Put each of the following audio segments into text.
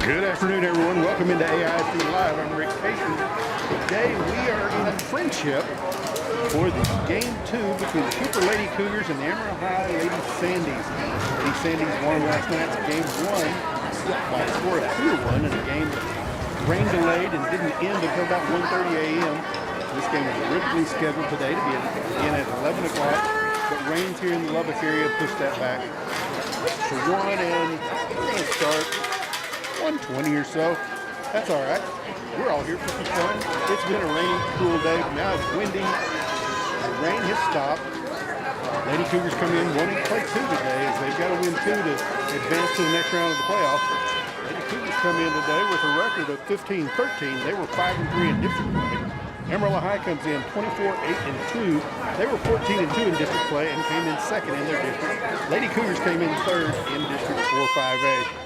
Good afternoon, everyone. Welcome into AIC Live. I'm Rick Casey. Today we are in Frenship for the Game 2 between the Cooper Lady Cougars and the Amarillo High Lady Sandies. Lady Sandies won last night's Game 1 by a score of 2-1 in a game that rain delayed and didn't end until about 1:30 a.m. This game was originally scheduled today to begin at 11 o'clock, but rains here in the Lubbock area pushed that back to 1, and we're going to start 1:20 or so. That's all right. We're all here for some fun. It's been a rainy, cool day. Now it's windy. The rain has stopped. Lady Cougars come in wanting to play 2 today, as they've got to win 2 to advance to the next round of the playoffs. Lady Cougars come in today with a record of 15-13. They were 5-3 in district play. Amarillo High comes in 24-8-2. They were 14-2 in district play and came in second in their district. Lady Cougars came in third in district 4-5A.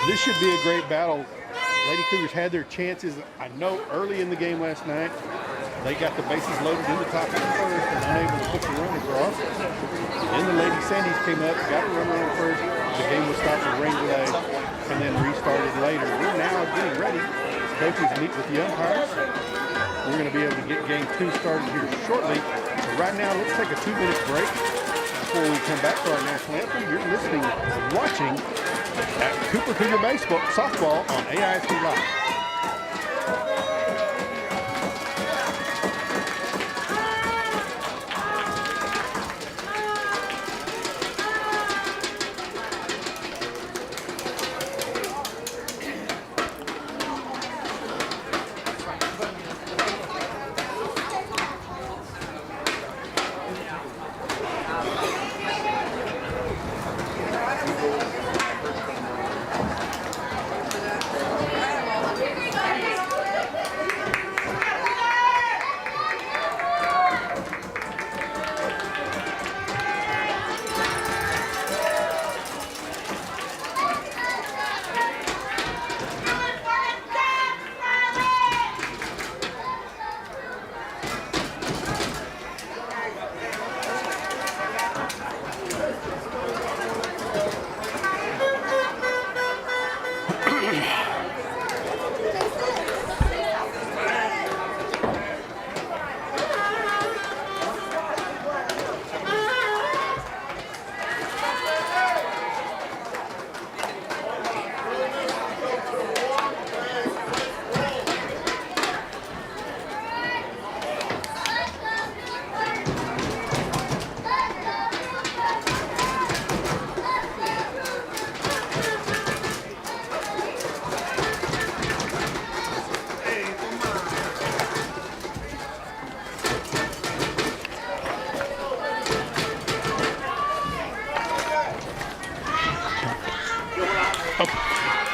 This should be a great battle. Lady Cougars had their chances, I know, early in the game last night. They got the bases loaded in the top of the first and unable to put the run across. Then the Lady Sandies came up, got a runner on first. The game was stopped for rain delay and then restarted later. We're now getting ready as coaches meet with the umpires. We're going to be able to get Game 2 started here shortly. But right now, let's take a 2-minute break before we come back to our national anthem. You're listening, watching at Cooper Cougar Baseball, Softball on AIC Live.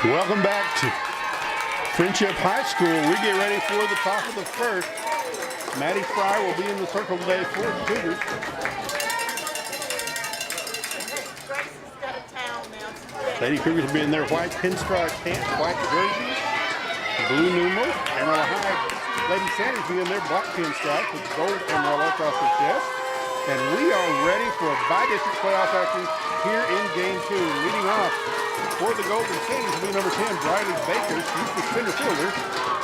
Welcome back to Frenship High School. We get ready for the top of the first. Maddie Fry will be in the circle today for the Cougars. Lady Cougars will be in their white pinstripe pants, white jerseys, blue numerals. Amarillo High Lady Sandies will be in their black pinstripes with gold Amarillo across their chest. And we are ready for a bi-district playoff action here in Game 2. Leading off for the Golden Sandies will be number 10, Briley Baker. She's the center fielder.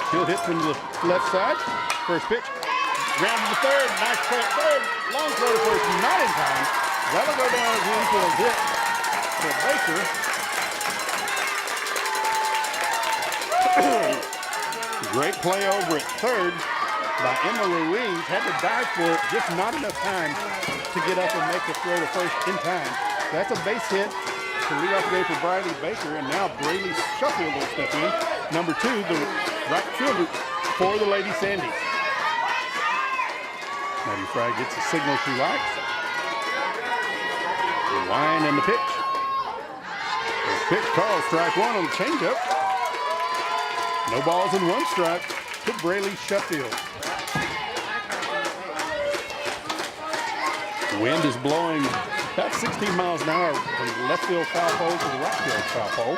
She'll hit from the left side. First pitch. Ground to the third. Nice play at third. Long throw to first. Not in time. That'll go down as an infield hit for Baker. Great play over at third by Emma Louise. Had to dive for it. Just not enough time to get up and make the throw to first in time. That's a base hit to lead off the day for Briley Baker, and now Braylee Sheffield will step in. Number 2, the right fielder for the Lady Sandies. Maddie Fry gets the signal she likes. The line and the pitch. First pitch called, strike 1 on the changeup. No balls and 1 strike to Braylee Sheffield. The wind is blowing about 16 miles an hour from the left field foul pole to the right field foul pole.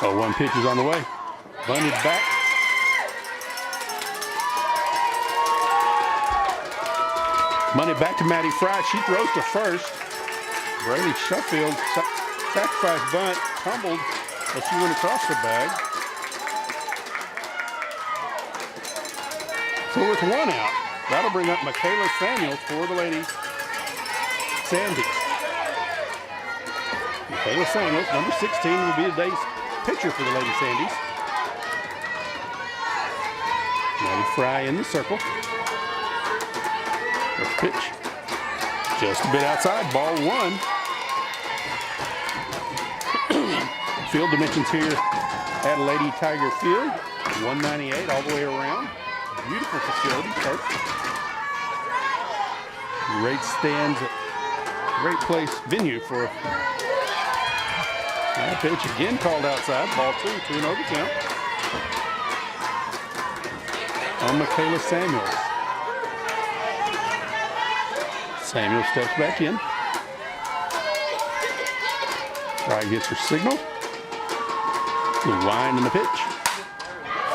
Oh, 1 pitch is on the way. Bunted back. Bunted back to Maddie Fry. She throws to first. Braylee Sheffield, sacrifice bunt, tumbled, but she went across the bag. So with one out, that'll bring up Michaela Samuels for the Lady Sandies. Michaela Samuels, number 16, will be today's pitcher for the Lady Sandies. Maddie Fry in the circle. First pitch. Just a bit outside, ball one. Field dimensions here at Lady Tiger Field. 198 all the way around. Beautiful facility, folks. Great stands, great place, venue for that pitch again called outside. Ball two, 2-0 the count. On Michaela Samuels. Samuel steps back in. Fry gets her signal. The line in the pitch.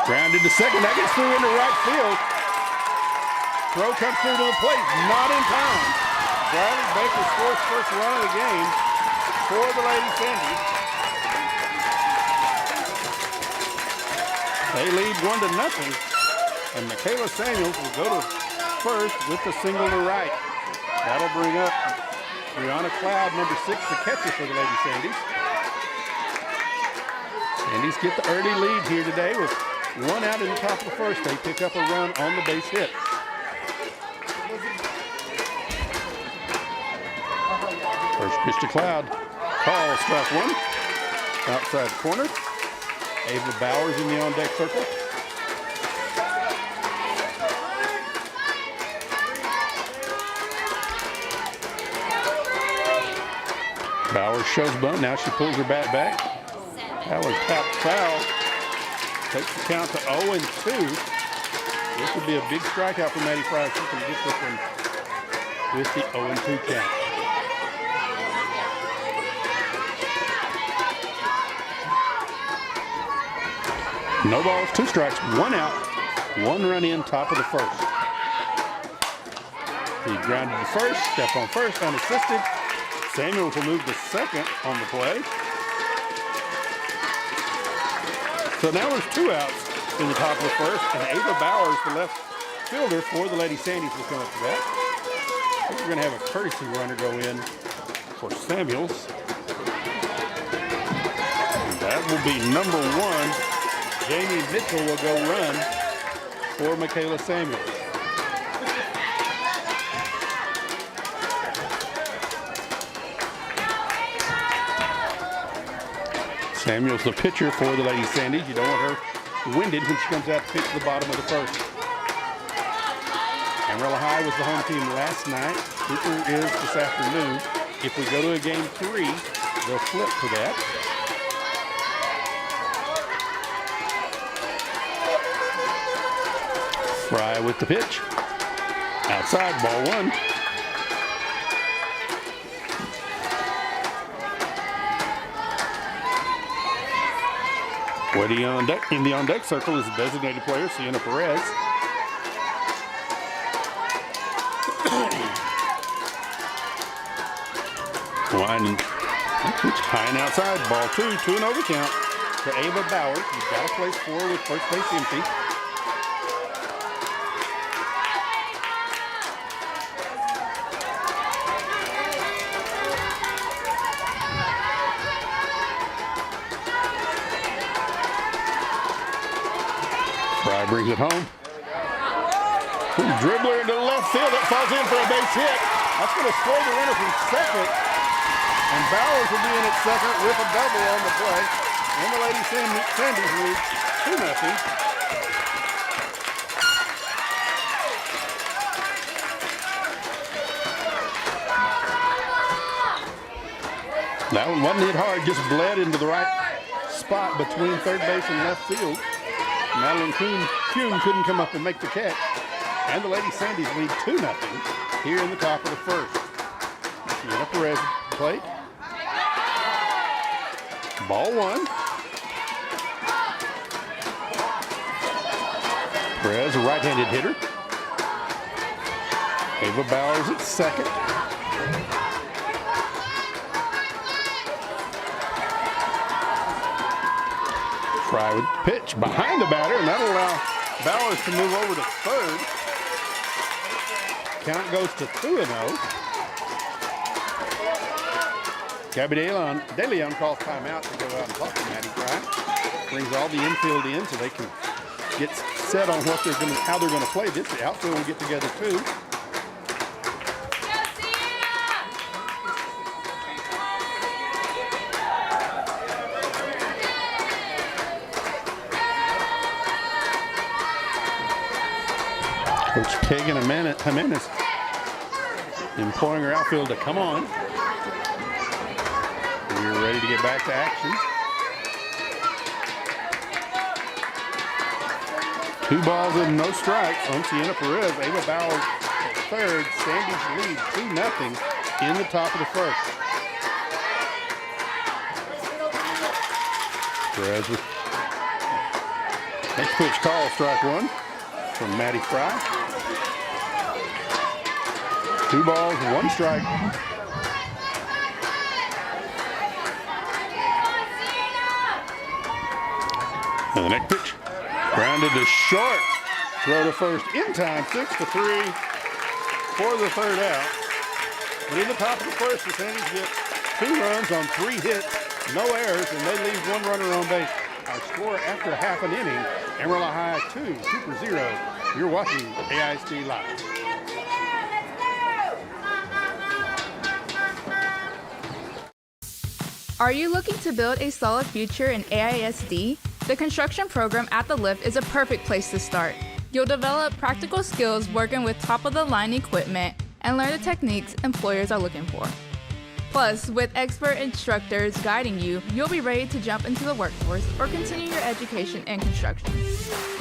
Grounded to second. That gets through into right field. Throw comes through to the plate. Not in time. Bradley Baker scores first run of the game for the Lady Sandies. They lead 1-0. And Michaela Samuels will go to first with the single to right. That'll bring up Brianna Cloud, number 6, the catcher for the Lady Sandies. Sandies get the early lead here today with one out in the top of the first. They pick up a run on the base hit. First pitch to Cloud. Call, strike one. Outside corner. Ava Bowers in the on-deck circle. Bowers shows bunt. Now she pulls her bat back. That was tapped foul. Takes the count to 0-2. This would be a big strikeout for Maddie Fry if she can get this one with the 0-2 count. No balls, 2 strikes, 1 out, 1 run in, top of the first. He grounded to first, step on first, unassisted. Samuels will move to second on the play. So now there's 2 outs in the top of the first, and Ava Bowers, the left fielder for the Lady Sandies, will come up to bat. We're going to have a courtesy runner go in for Samuels. And that will be number 1. Jamie Mitchell will go run for Michaela Samuels. Samuels the pitcher for the Lady Sandies. You don't want her winded when she comes out to pitch the bottom of the first. Amarillo High was the home team last night. Cooper is this afternoon. If we go to a game 3, they'll flip to that. Fry with the pitch. Outside, ball 1. Waiting on deck, in the on-deck circle is the designated player, Sienna Perez. Winding, pitch high and outside, ball 2, 2-0 the count to Ava Bowers. You've got to place 4 with first base empty. Fry brings it home. Dribbler into the left field. That falls in for a base hit. That's going to score the runner from second. And Bowers will be in at second with a double on the play. And the Lady Sandies lead 2-0. That one wasn't hit hard, just bled into the right spot between third base and left field. Madeline Kuhn couldn't come up and make the catch. And the Lady Sandies lead 2-0 here in the top of the first. Sienna Perez plate. Ball 1. Perez, a right-handed hitter. Ava Bowers at second. Fry with pitch behind the batter, and that'll allow Bowers to move over to third. Count goes to 2-0. Gabby DeLeon calls timeout to go out and talk to Maddie Fry. Brings all the infield in so they can get set on what how they're going to play this. The outfield will get together too. Coach Kagan Jimenez imploring her outfield to come on. We're ready to get back to action. 2 balls and no strikes on Sienna Perez. Ava Bowers at third. Sandies lead 2-0 in the top of the first. Perez with next pitch call, strike 1 from Maddie Fry. 2 balls, 1 strike. And the next pitch, grounded to short. Throw to first in time, 6-3 for the third out. But in the top of the first, the Sandies get 2 runs on 3 hits, no errors, and they leave 1 runner on base. Our score after half an inning, Amarillo High 2, Cooper 0. You're watching AISD Live. Are you looking to build a solid future in AISD? The construction program at the Lift is a perfect place to start. You'll develop practical skills working with top-of-the-line equipment and learn the techniques employers are looking for. Plus, with expert instructors guiding you, you'll be ready to jump into the workforce or continue your education in construction.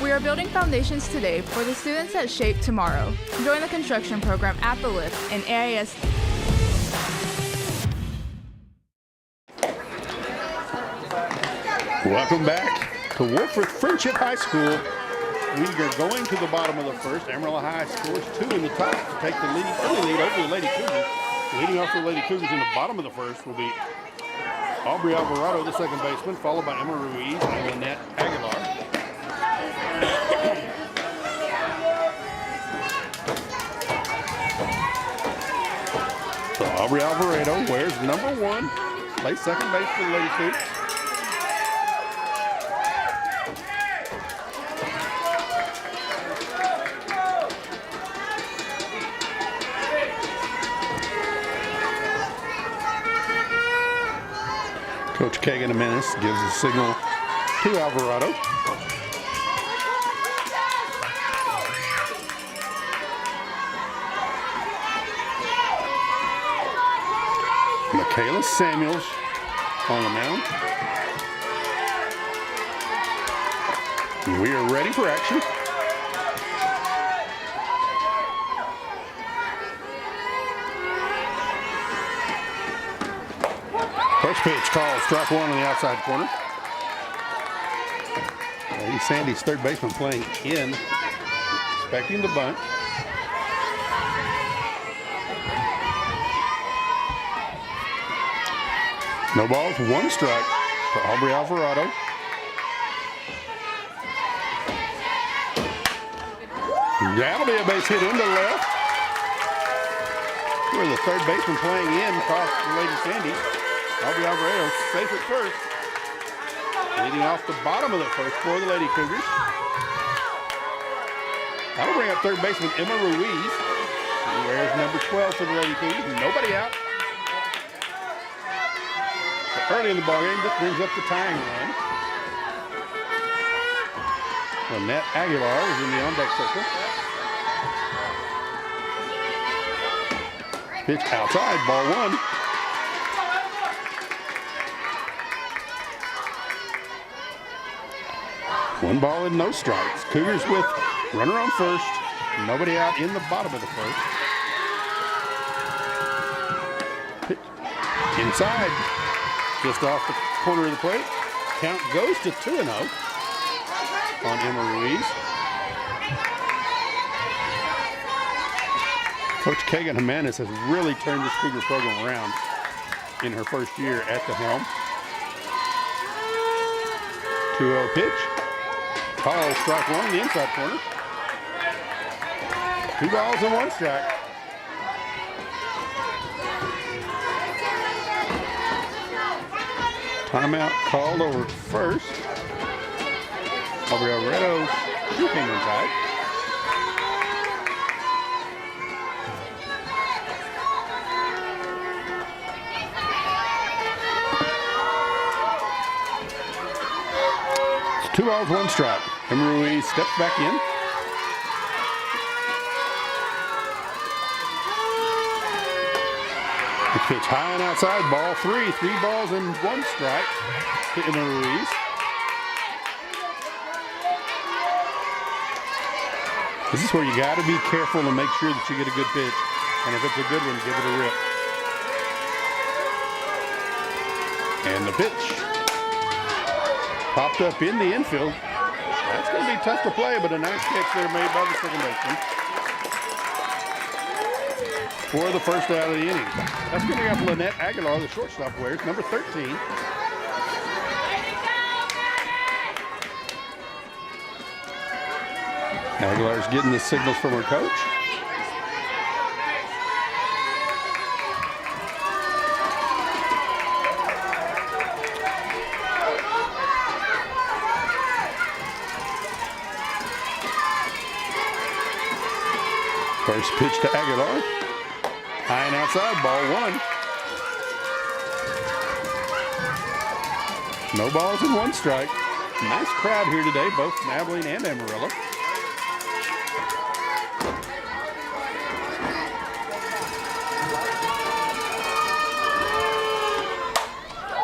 We are building foundations today for the students that shape tomorrow. Join the construction program at the Lift in AISD. Welcome back to Wolford Frenship High School. We are going to the bottom of the first. Amarillo High scores 2 in the top to take the early lead over the Lady Cougars. Leading off the Lady Cougars in the bottom of the first will be Aubrey Alvarado, the second baseman, followed by Emma Ruiz and Lynette Aguilar. So Aubrey Alvarado wears number 1, plays second base for the Lady Cougars. Coach Kagan Jimenez gives a signal to Alvarado. Michaela Samuels on the mound. We are ready for action. First pitch called, strike 1 on the outside corner. Lady Sandy's third baseman playing in, expecting the bunt. No balls, 1 strike for Aubrey Alvarado. That'll be a base hit into left. Where the third baseman playing in cost the Lady Sandy. Aubrey Alvarado safe at first. Leading off the bottom of the first for the Lady Cougars. That'll bring up third baseman Emma Ruiz. She wears number 12 for the Lady Cougars. Nobody out. So early in the ballgame, this brings up the tying run. Lynette Aguilar is in the on-deck circle. Pitch outside, ball 1. One ball and no strikes. Cougars with runner on first. Nobody out in the bottom of the first. Pitch inside. Just off the corner of the plate. Count goes to 2-0 on Emma Ruiz. Coach Kagan Jimenez has really turned this Cougar program around in her first year at the helm. 2-0 pitch. Call strike one in the inside corner. 2 balls and 1 strike. Timeout called over first. Amarillo shooting inside. It's 2 balls, 1 strike. Ruiz steps back in. The pitch high and outside, ball 3. 3 balls and 1 strike. Hitting the Ruiz. This is where you got to be careful and make sure that you get a good pitch. And if it's a good one, give it a rip. And the pitch popped up in the infield. That's going to be tough to play, but a nice catch there made by the second baseman for the first out of the inning. That's going to be up Lynette Aguilar, the shortstop wears, number 13. Aguilar's getting the signals from her coach. First pitch to Aguilar. High and outside, ball 1. No balls and 1 strike. Nice crowd here today, both in Abilene and Amarillo.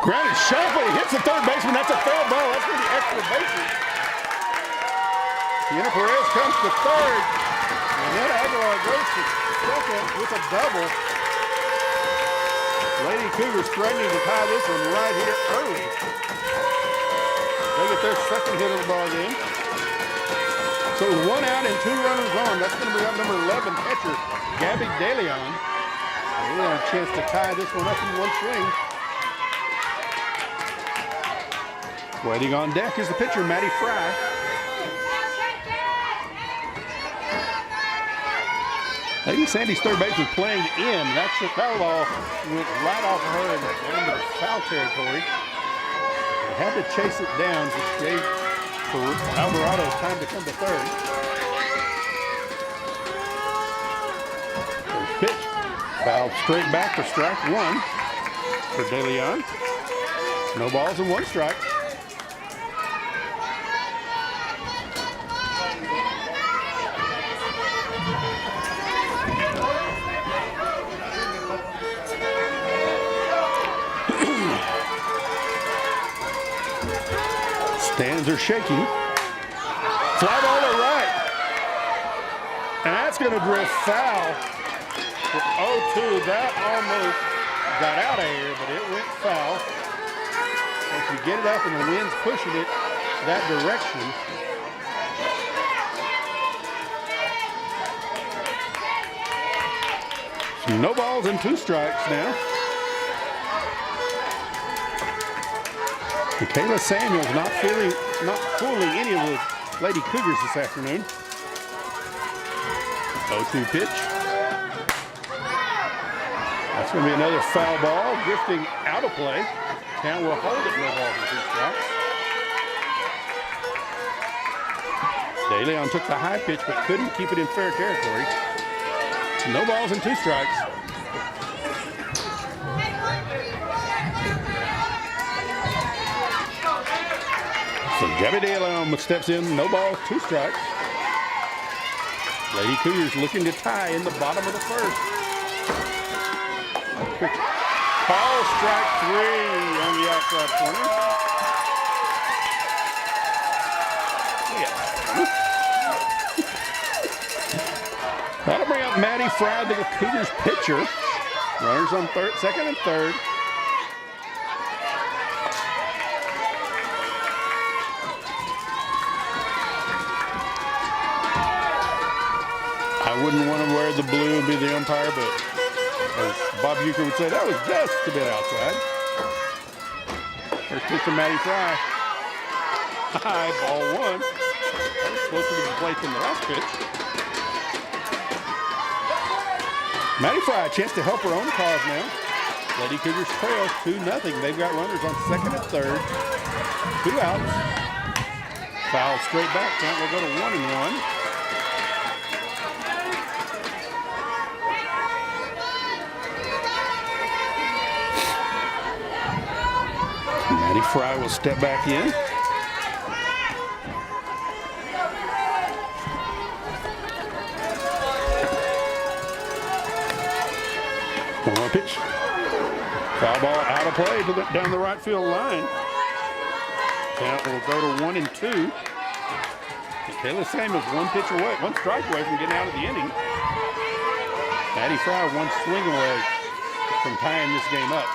Grounded sharp, but he hits the third baseman. That's a foul ball. That's going to be extra bases. Sienna Perez comes to third. And then Aguilar goes to second with a double. Lady Cougars threatening to tie this one right here early. They get their second hit of the ball game. So 1 out and 2 runners on. That's going to bring up number 11 catcher, Gabby DeLeon. They have a chance to tie this one up in one swing. Waiting on deck is the pitcher, Maddie Fry. Lady Sandy's third base was playing in. That foul ball went right off of her and down to foul territory. They had to chase it down, which gave for Alvarado time to come to third. First pitch, fouled straight back for strike 1 for DeLeon. No balls and 1 strike. Stands are shaking. Fly ball to right. And that's going to drift foul for 0-2. That almost got out of here, but it went foul. If you get it up and the wind's pushing it that direction. So no balls and 2 strikes now. Kayla Samuels not fooling any of the Lady Cougars this afternoon. 0-2 pitch. That's going to be another foul ball, drifting out of play. Count will hold it, no balls and 2 strikes. DeLeon took the high pitch, but couldn't keep it in fair territory. No balls and 2 strikes. So Gabby DeLeon steps in, no balls, 2 strikes. Lady Cougars looking to tie in the bottom of the first. Call strike 3 on the outside corner. That'll bring up Maddie Fry, the Cougars pitcher. Runners on second and third. I wouldn't want to wear the blue and be the umpire, but as Bob Euchre would say, that was just a bit outside. First pitch to Maddie Fry. high, ball one. That was closer to the plate than the last pitch. Maddie Fry, a chance to help her own cause now. Lady Cougars trail 2-0. They've got runners on second and third. 2 outs. Foul straight back. Count will go to 1-1. Maddie Fry will step back in. One more pitch. Foul ball out of play down the right field line. Count will go to 1-2. Kayla Samuels one pitch away, one strike away from getting out of the inning. Maddie Fry one swing away from tying this game up.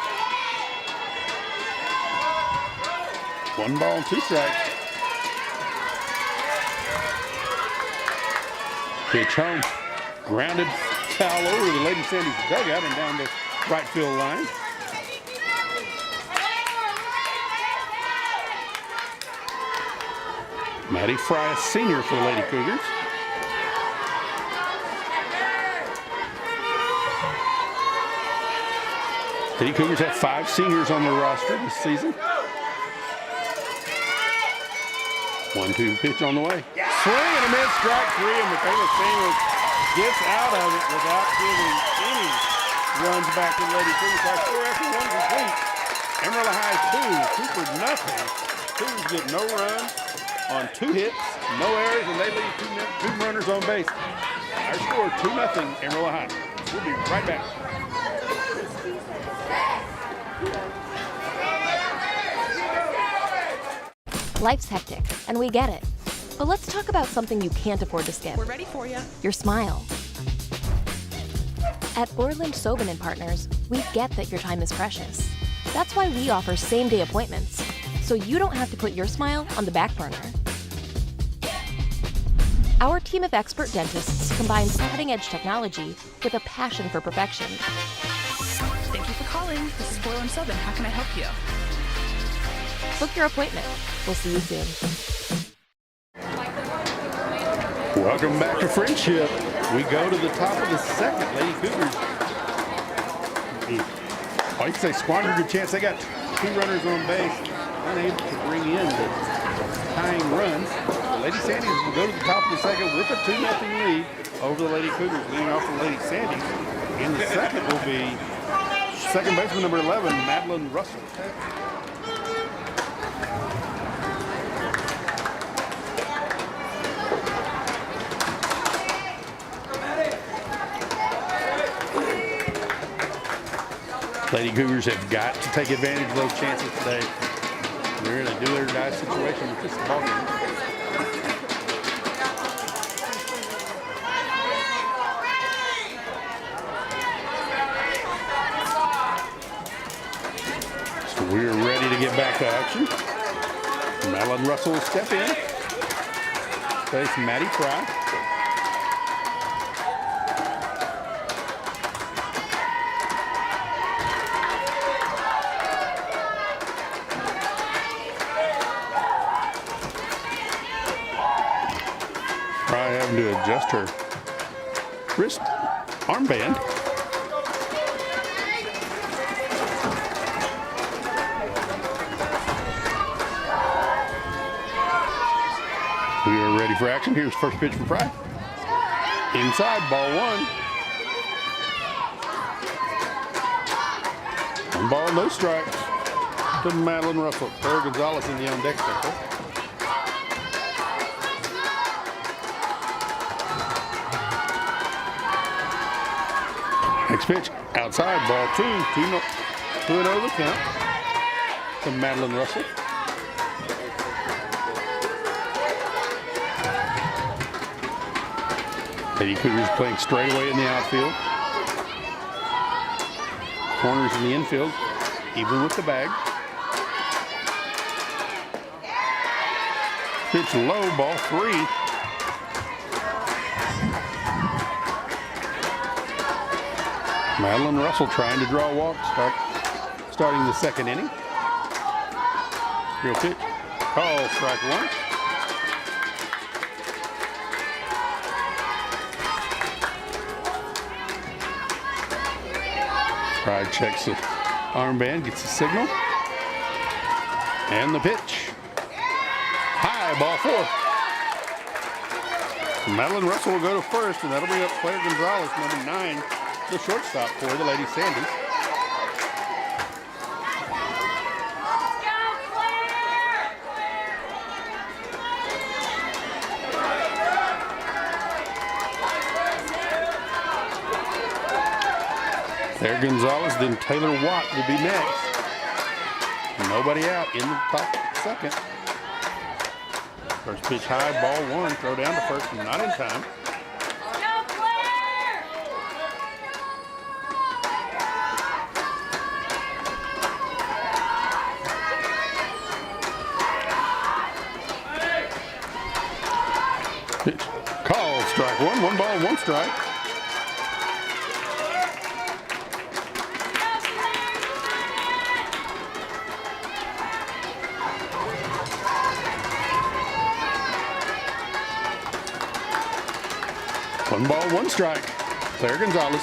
1 ball and 2 strikes. Pitch home. Grounded foul over the Lady Sandies dugout and down the right field line. Maddie Fry, a senior for the Lady Cougars. Lady Cougars have 5 seniors on their roster this season. 1-2 pitch on the way. Swing and a miss, strike 3, and Michaela Samuels gets out of it without giving any runs back to the Lady Cougars. Our score after 1 complete. Amarillo High 2, Cooper nothing. Cougars get no runs on 2 hits, no errors, and they leave 2 runners on base. Our score 2-0 Amarillo High. We'll be right back. Life's hectic, and we get it. But let's talk about something you can't afford to skip. We're ready for you. Your smile. At Borland Sobin & Partners, we get that your time is precious. That's why we offer same-day appointments, so you don't have to put your smile on the back burner. Our team of expert dentists combines cutting-edge technology with a passion for perfection. Thank you for calling. This is Borland Sobin. How can I help you? Book your appointment. We'll see you soon. Welcome back to Frenship. We go to the top of the second. Lady Cougars, I can say squandered a chance. They got 2 runners on base, unable to bring in the tying runs. The Lady Sandies will go to the top of the second with a 2-0 lead over the Lady Cougars, leading off the Lady Sandies. In the second will be second baseman number 11, Madeline Russell. Lady Cougars have got to take advantage of those chances today. They're in a do it or die situation with this ball game. So we're ready to get back to action. Madeline Russell will step in. Face Maddie Fry. Having to adjust her wrist armband. We are ready for action. Here's first pitch from Fry. Inside, ball 1. 1 ball, no strikes to Madeline Russell. Claire Gonzalez in the on deck circle. Next pitch, outside, ball 2. 2-0 the count to Madeline Russell. Lady Cougars playing straightaway in the outfield. Corners in the infield, even with the bag. Pitch low, ball 3. Madeline Russell trying to draw a walk, starting the second inning. Real pitch. Call, strike one. Pride checks the armband, gets the signal. And the pitch. High, ball four. Madeline Russell will go to first, and that'll bring up Claire Gonzalez, number 9, the shortstop for the Lady Sandies. Claire Gonzalez, then Taylor Watt will be next. Nobody out in the top second. First pitch high, ball one, throw down to first, not in time. Pitch, call, strike one, 1 ball, 1 strike. One ball, 1 strike. Claire Gonzalez.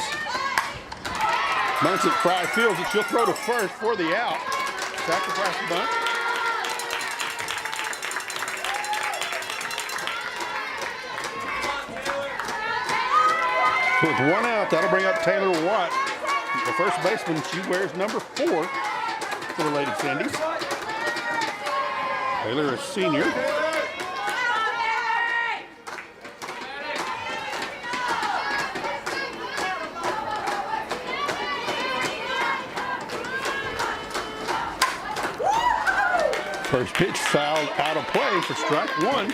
Bunts it, Fry fields it. She'll throw to first for the out. Sacrifice the bunt. With 1 out, that'll bring up Taylor Watt. The first baseman, she wears number 4 for the Lady Sandies. Taylor, a senior. First pitch fouled out of play for strike one.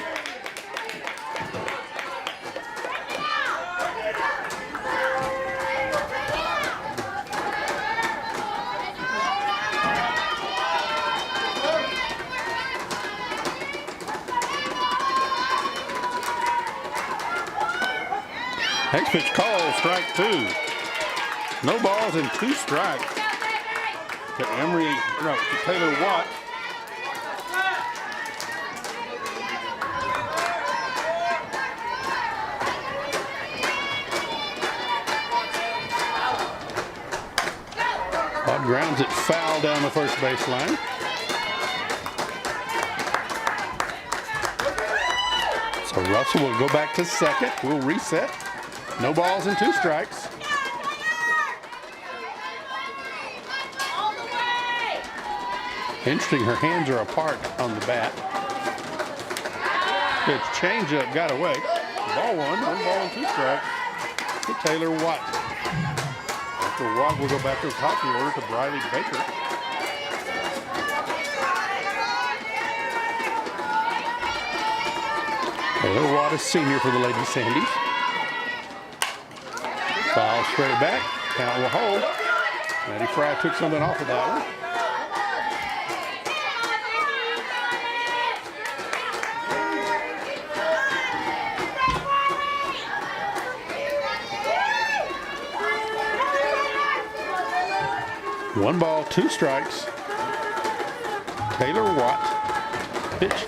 Next pitch called, strike 2. No balls and 2 strikes to Taylor Watt. Watt grounds it foul down the first baseline. So Russell will go back to second. We'll reset. No balls and 2 strikes. Interesting, her hands are apart on the bat. Pitch changeup got away. Ball 1 ball and 2 strikes to Taylor Watt. After Watt will go back to the top of the order to Briley Baker. Taylor Watt is senior for the Lady Sandies. Foul straight back. Count will hold. Maddie Fry took something off of that one. One ball, 2 strikes. Taylor Watt. Pitch.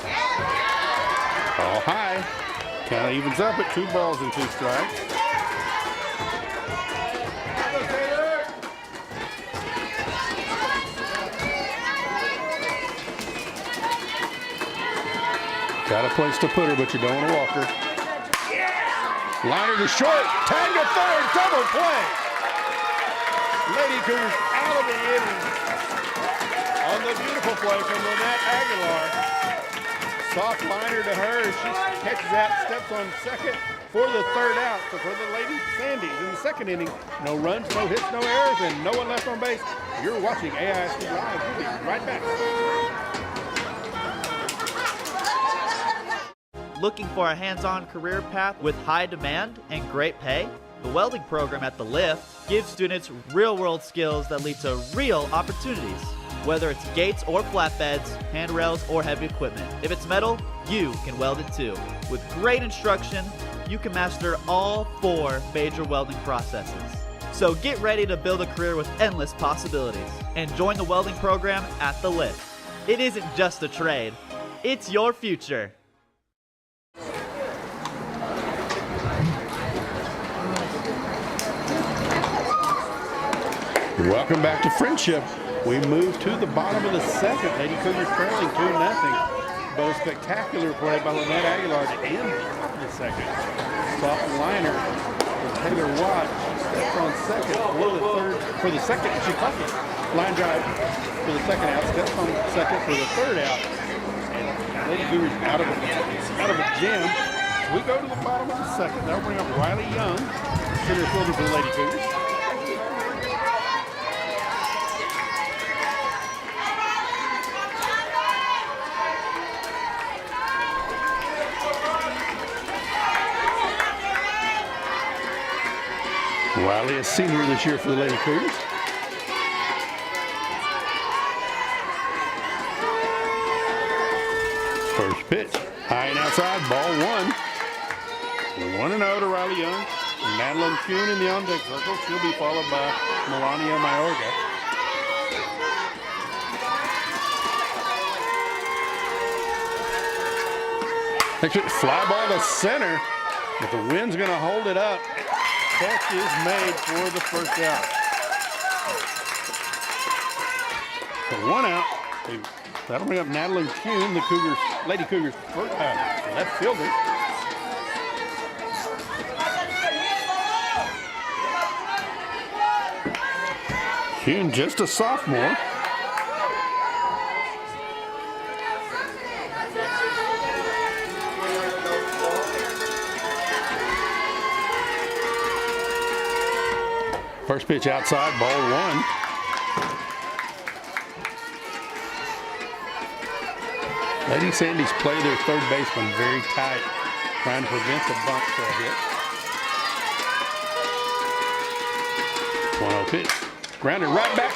Ball high. Count evens up at 2 balls and 2 strikes. Got a place to put her, but you don't want to walk her. Liner to short. Tag to third. Double play. Lady Cougars out of the inning on the beautiful play from Lynette Aguilar. Soft liner to her. She catches that, steps on second for the 3rd out. So for the Lady Sandies in the 2nd inning, no runs, no hits, no errors, and no one left on base. You're watching AISD Live. We'll be right back. Looking for a hands-on career path with high demand and great pay? The welding program at The Lift gives students real-world skills that lead to real opportunities. Whether it's gates or flatbeds, handrails or heavy equipment, if it's metal, you can weld it too. With great instruction, you can master all 4 major welding processes. So get ready to build a career with endless possibilities and join the welding program at The Lift. It isn't just a trade, It's your future. Welcome back to Frenship. We move to the bottom of the second. Lady Cougars trailing 2-0. But a spectacular play by Lynette Aguilar to end the second. Soft liner for Taylor Watt. Steps on second for the second. She caught it. Line drive for the second out. Steps on second for the third out. And Lady Cougars out of a jam. We go to the bottom of the second. They'll bring up Riley Young, center fielder for the Lady Cougars. Riley, a senior this year for the Lady Cougars. First pitch, high and outside, ball one. 1-0 to Riley Young. Madeline Kuhn in the on-deck circle. She'll be followed by Melania Mayorga. Fly ball to center, but the wind's going to hold it up. Catch is made for the first out. So 1 out. That'll bring up Madeline Kuhn, the Lady Cougars left fielder. Kuhn, just a sophomore. First pitch outside, ball one. Lady Sandies play their third baseman very tight, trying to prevent the bump for a hit. 1-0 pitch. Grounded right back.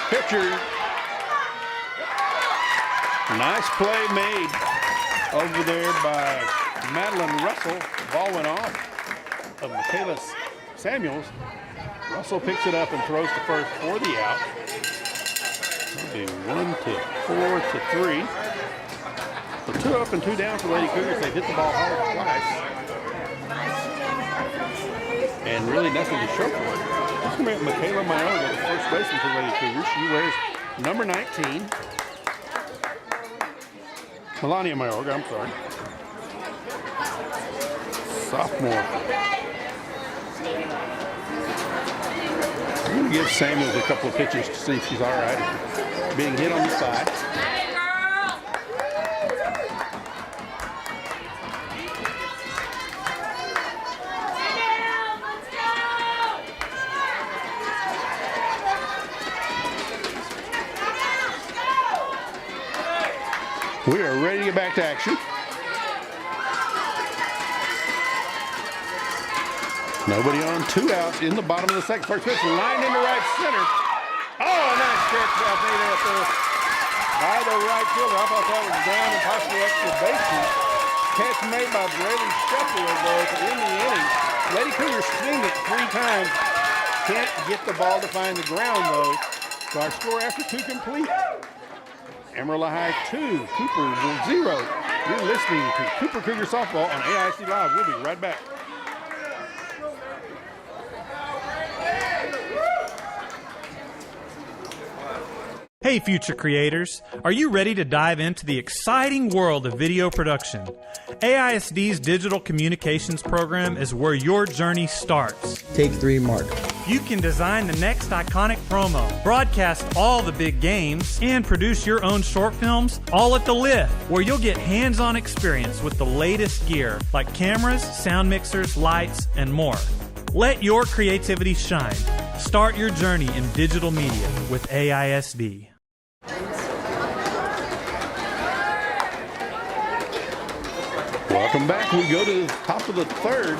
Pitcher. Nice play made over there by Madeline Russell. Ball went off of Michaela Samuels. Russell picks it up and throws to first for the out. It'll be 1-4-3. So 2 up and 2 down for Lady Cougars. They've hit the ball hard twice. And really nothing to show for it. This is Michaela Mayorga, the first baseman for Lady Cougars. She wears number 19. Melania Mayorga, I'm sorry. Sophomore. I'm going to give Samuels a couple of pitches to see if she's all right. Being hit on the side. We are ready to get back to action. Nobody on, 2 outs in the bottom of the second. First pitch lined into right center. Oh, a nice catch out there by the right fielder. I thought that was down and possibly extra bases. Catch made by Braylee Sheffield though to end the inning. Lady Cougars swing it 3 times. Can't get the ball to find the ground though. So our score after 2 complete. Amarillo High 2, Cooper 0. You're listening to Cooper Cougar Softball on AIC Live. We'll be right back. Hey future creators, are you ready to dive into the exciting world of video production? AISD's Digital Communications program is where your journey starts. Take 3, Mark. You can design the next iconic promo, broadcast all the big games, and produce your own short films, all at the Lift, where you'll get hands-on experience with the latest gear like cameras, sound mixers, lights, and more. Let your creativity shine. Start your journey in digital media with AISD. Welcome back. We go to the top of the third.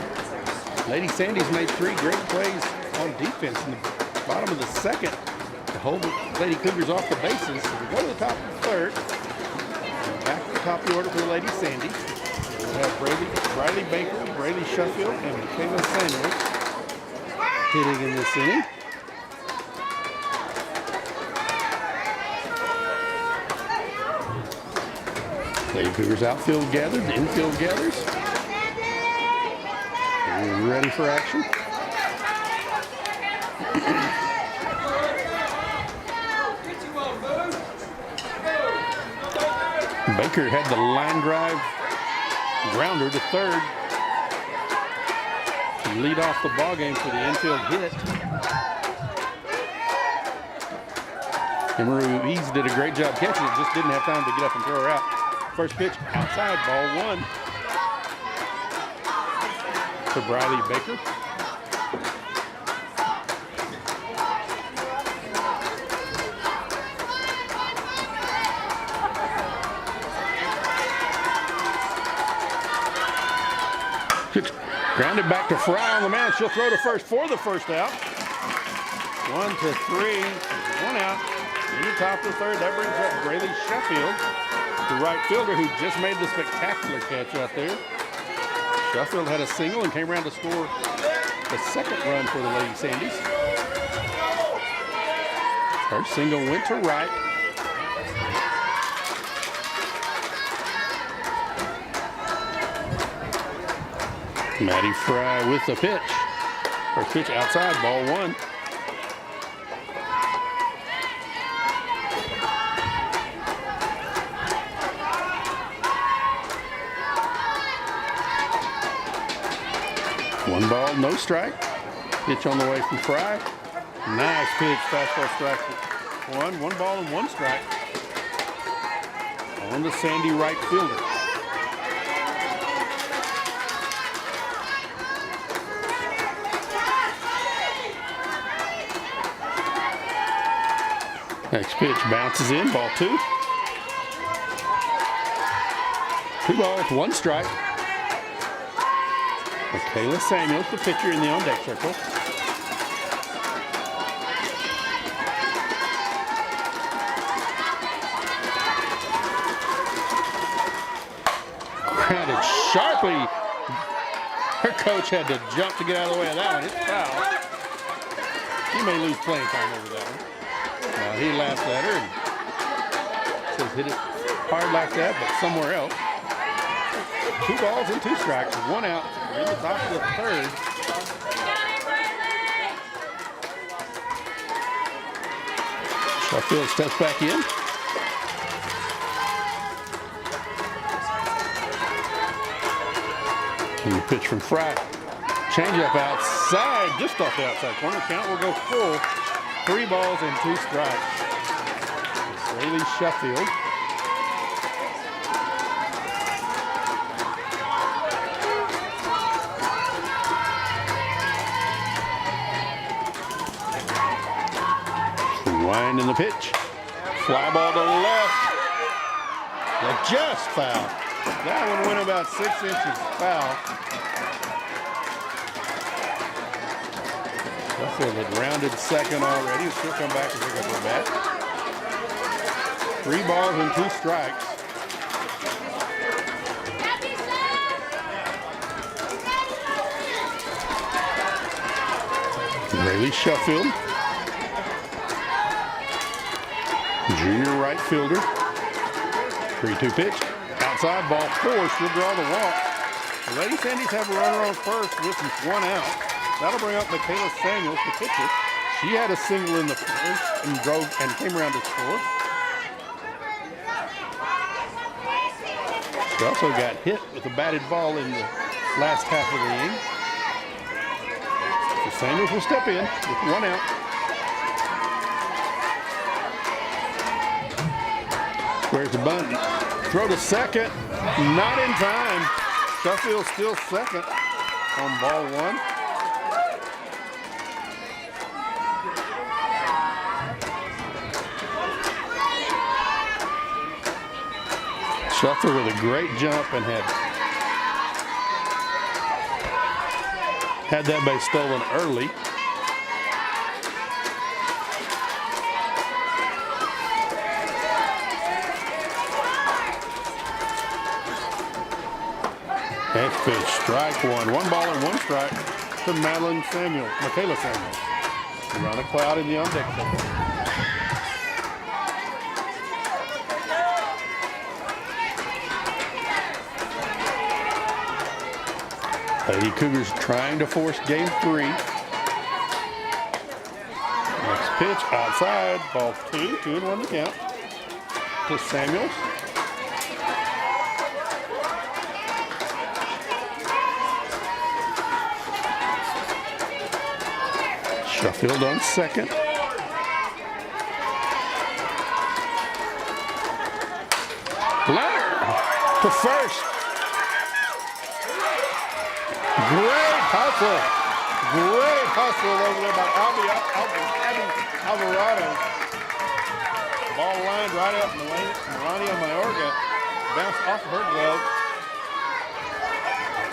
Lady Sandies made 3 great plays on defense in the bottom of the second to hold the Lady Cougars off the bases. So we go to the top of the third. Back to the top of the order for the Lady Sandies. We have Riley Baker, Braylee Sheffield, and Michaela Samuels hitting in this inning. Lady Cougars outfield gathered, infield gathers. We're ready for action. Baker had the line drive grounder to third to lead off the ball game for the infield hit. Amarillo did a great job catching it, just didn't have time to get up and throw her out. First pitch outside, ball one to Briley Baker. Grounded back to Fry on the mound. She'll throw to first for the first out. 1, 2, 3, 1 out. In the top of the third, that brings up Braylee Sheffield, the right fielder who just made the spectacular catch out there. Sheffield had a single and came around to score the second run for the Lady Sandies. Her single went to right. Maddie Fry with the pitch. First pitch outside, ball one. One ball, no strike. Pitch on the way from Fry. Nice pitch, fastball strike one. One ball and one strike on the Sandy right fielder. Next pitch bounces in, ball two. 2 balls, 1 strike. Michaela Samuels, the pitcher in the on-deck circle. Grounded sharply. Her coach had to jump to get out of the way of that one. It's foul. He may lose playing time over that one. He laughs at her and says hit it hard like that, but somewhere else. 2 balls and 2 strikes, 1 out. We're in the top of the third. Sheffield steps back in. And the pitch from Fry. Change-up outside, just off the outside corner. Count will go full. 3 balls and 2 strikes. Braylee Sheffield. Wind in the pitch. Fly ball to the left. They just foul. That one went about 6 inches foul. Sheffield had rounded second already. She'll come back and pick up her bat. 3 balls and 2 strikes. Braylee Sheffield, junior right fielder. 3-2 pitch. Outside, ball 4. She'll draw the walk. The Lady Sandies have a runner on first with 1 out. That'll bring up Michaela Samuels, the pitcher. She had a single in the first and drove and came around to score. She also got hit with a batted ball in the last half of the inning. So Samuels will step in with 1 out. Squares the bunt. Throw to second. Not in time. Sheffield still second on ball 1. Sheffield with a great jump and had that base stolen early. Next pitch, strike 1. 1 ball and 1 strike to Michaela Samuels. Run a cloud in the on-deck circle. Lady Cougars trying to force game 3. Next pitch outside, ball 2, 2-1 to count to Samuels. Sheffield on second. Leonard to first. Great hustle. Great hustle over there by Alvarado. Ball lined right up. Melania Mayorga bounced off of her glove.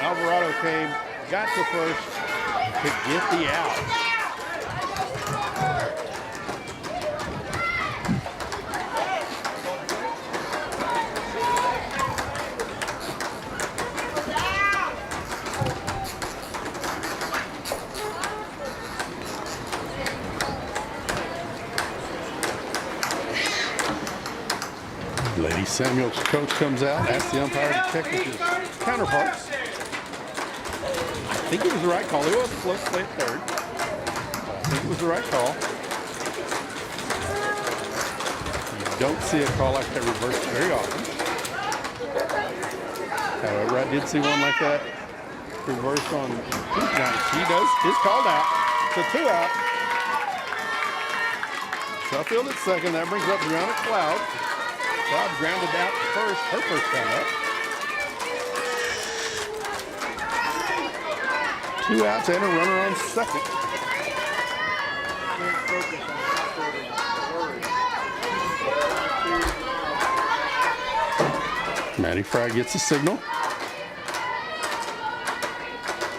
Alvarado came, got to first to get the out. Lady Samuel's coach comes out, asks the umpire to check with his counterparts. I think it was the right call. It was close to play at third. I think it was the right call. You don't see a call like that reversed very often. However, I did see one like that reversed on Tuesday. She does. Is called out. So 2 out. Sheffield at second. That brings up Brianna Cloud. Cloud grounded out first, her first time up. 2 outs and a runner on second. Maddie Fry gets the signal.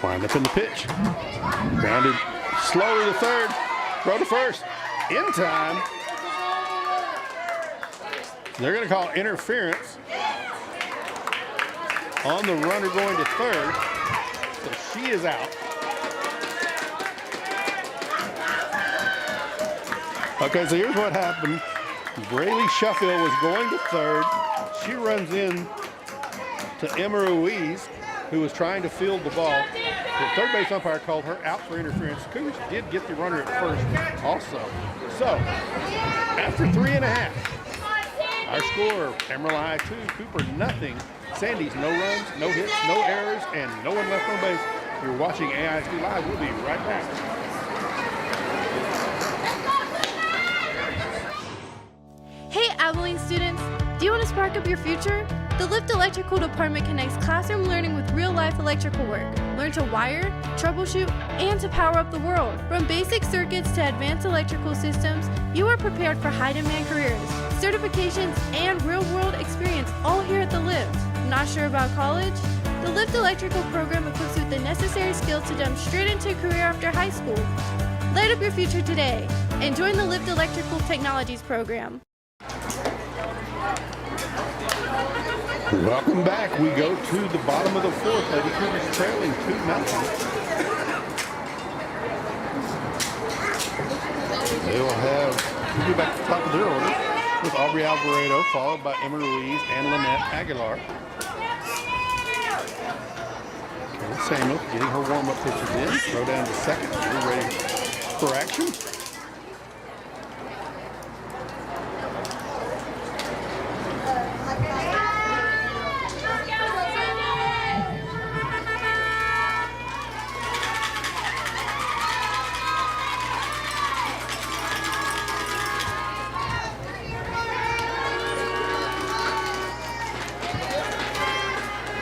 Wind up in the pitch. Grounded slowly to third. Throw to first. In time. They're going to call interference on the runner going to third. So she is out. Okay, so here's what happened. Braylee Sheffield was going to third. She runs in to Emma Ruiz, who was trying to field the ball. The third base umpire called her out for interference. Cougars did get the runner at first also. So, after 3.5, our score, Amarillo High 2, Cooper nothing. Sandies, no runs, no hits, no errors, and no one left on base. You're watching AISD Live. We'll be right back. Hey Abilene students, do you want to spark up your future? The Lift Electrical Department connects classroom learning with real-life electrical work. Learn to wire, troubleshoot, and to power up the world. From basic circuits to advanced electrical systems, you are prepared for high-demand careers, certifications, and real-world experience all here at the Lift. Not sure about college? The Lift Electrical program equips you with the necessary skills to jump straight into a career after high school. Light up your future today and join the Lift Electrical Technologies program. Welcome back. We go to the bottom of the fourth. Lady Cougars trailing 2-0. They will have, we'll be back to the top of their order with Aubrey Alvarado, followed by Emma Ruiz and Lynette Aguilar. Kelly Samuel getting her warm-up pitches in. Throw down to second. We're ready for action.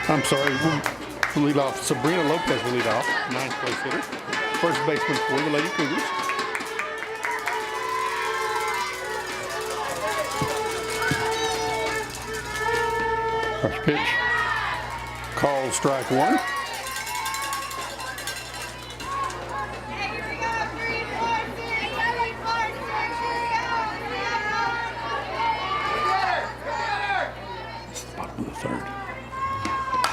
I'm sorry, we'll lead off. Sabrina Lopez will lead off, 9th place hitter. First baseman for the Lady Cougars. First pitch, called strike 1. Bottom of the third.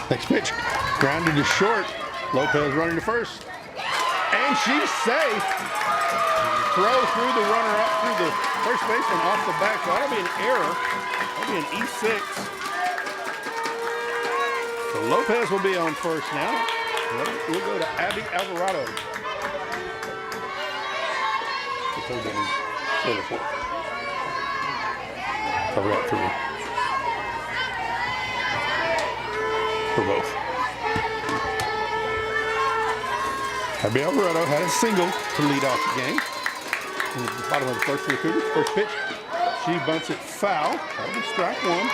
Next pitch, grounded to short. Lopez running to first. And she's safe. Throw through the runner up through the first baseman off the back. So that'll be an error. That'll be an E6. So Lopez will be on first now. We'll go to Abby Alvarado. The third inning, so the fourth. Cover out 3. For both. Abby Alvarado had a single to lead off the game. In the bottom of the first for the Cougars. First pitch, she bunts it foul. That'll be strike 1.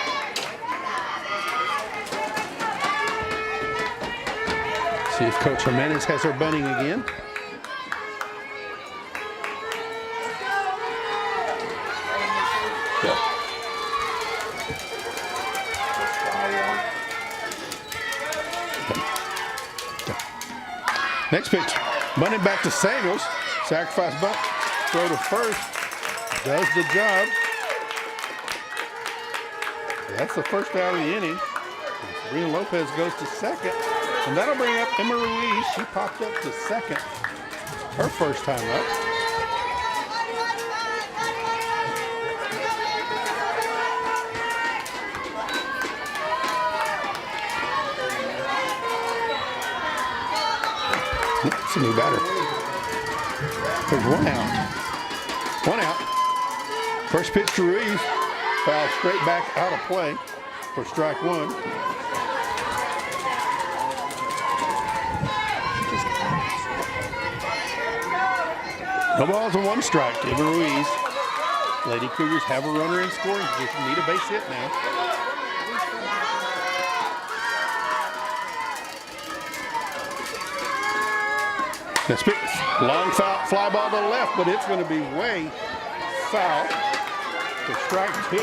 See if Coach Jimenez has her bunting again. Yeah. Next pitch, bunting back to Samuels. Sacrifice bunt, throw to first. Does the job. That's the first out of the inning. Sabrina Lopez goes to second. And that'll bring up Emma Ruiz. She popped up to second. Her first time up. It's a new batter. There's 1 out. 1 out. First pitch to Ruiz. Foul straight back out of play for strike 1. No balls and 1 strike to Emma Ruiz. Lady Cougars have a runner in scoring position. Need a base hit now. That's pitch. Long foul, fly ball to the left, but it's going to be way foul for strike 2.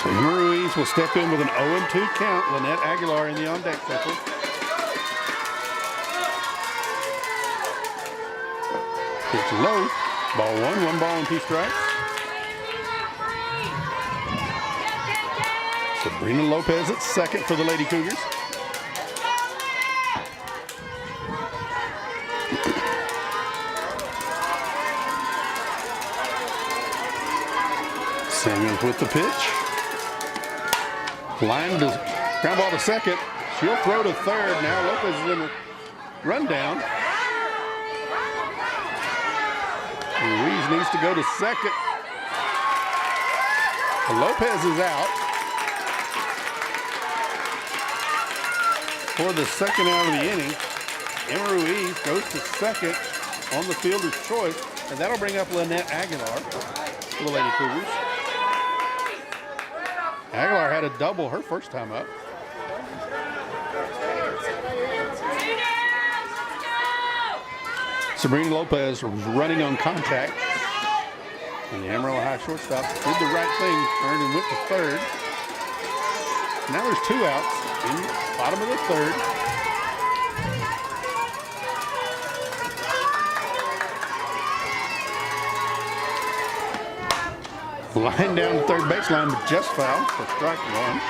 So Emma Ruiz will step in with an 0-2 count. Lynette Aguilar in the on-deck circle. Pitch low. Ball 1, 1 ball and 2 strikes. Sabrina Lopez at second for the Lady Cougars. Samuels with the pitch. Line to ground ball to second. She'll throw to third. Now Lopez is in the rundown. Ruiz needs to go to second. Lopez is out. For the second out of the inning, Emma Ruiz goes to second on the fielder's choice, and that'll bring up Lynette Aguilar for the Lady Cougars. Aguilar had a double her first time up. Sabrina Lopez was running on contact, and the Amarillo High shortstop did the right thing, turned and went to third. Now there's 2 outs in the bottom of the third. Line down the third baseline, but just foul for strike 1.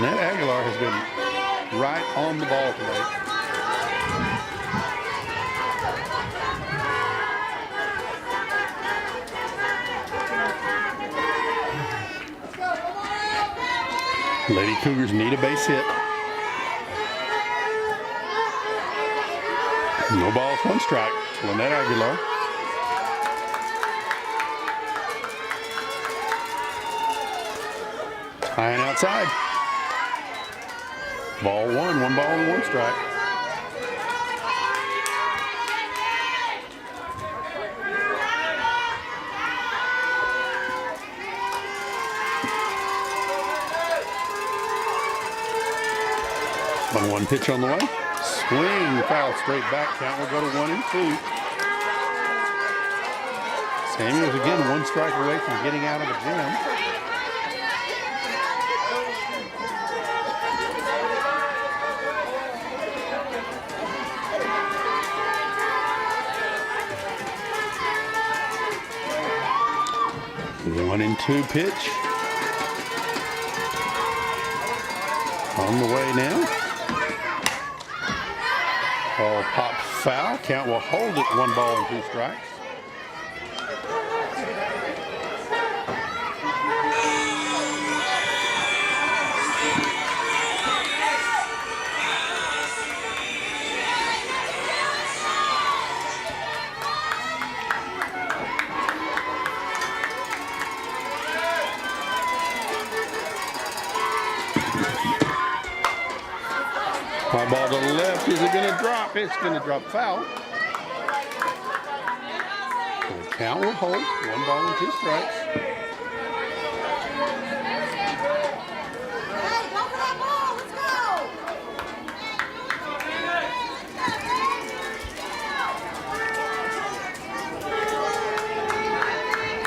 Lynette Aguilar has been right on the ball today. Lady Cougars need a base hit. No balls, 1 strike. Lynette Aguilar. High and outside. Ball 1, 1 ball and 1 strike. One pitch on the way. Swing, foul, straight back. Count will go to 1-2. Samuels again 1 strike away from getting out of the jam. The 1-2 pitch. On the way now. Ball popped foul. Count will hold it 1 ball and 2 strikes. High ball to the left. Is it going to drop? It's going to drop foul. The count will hold. 1 ball and 2 strikes.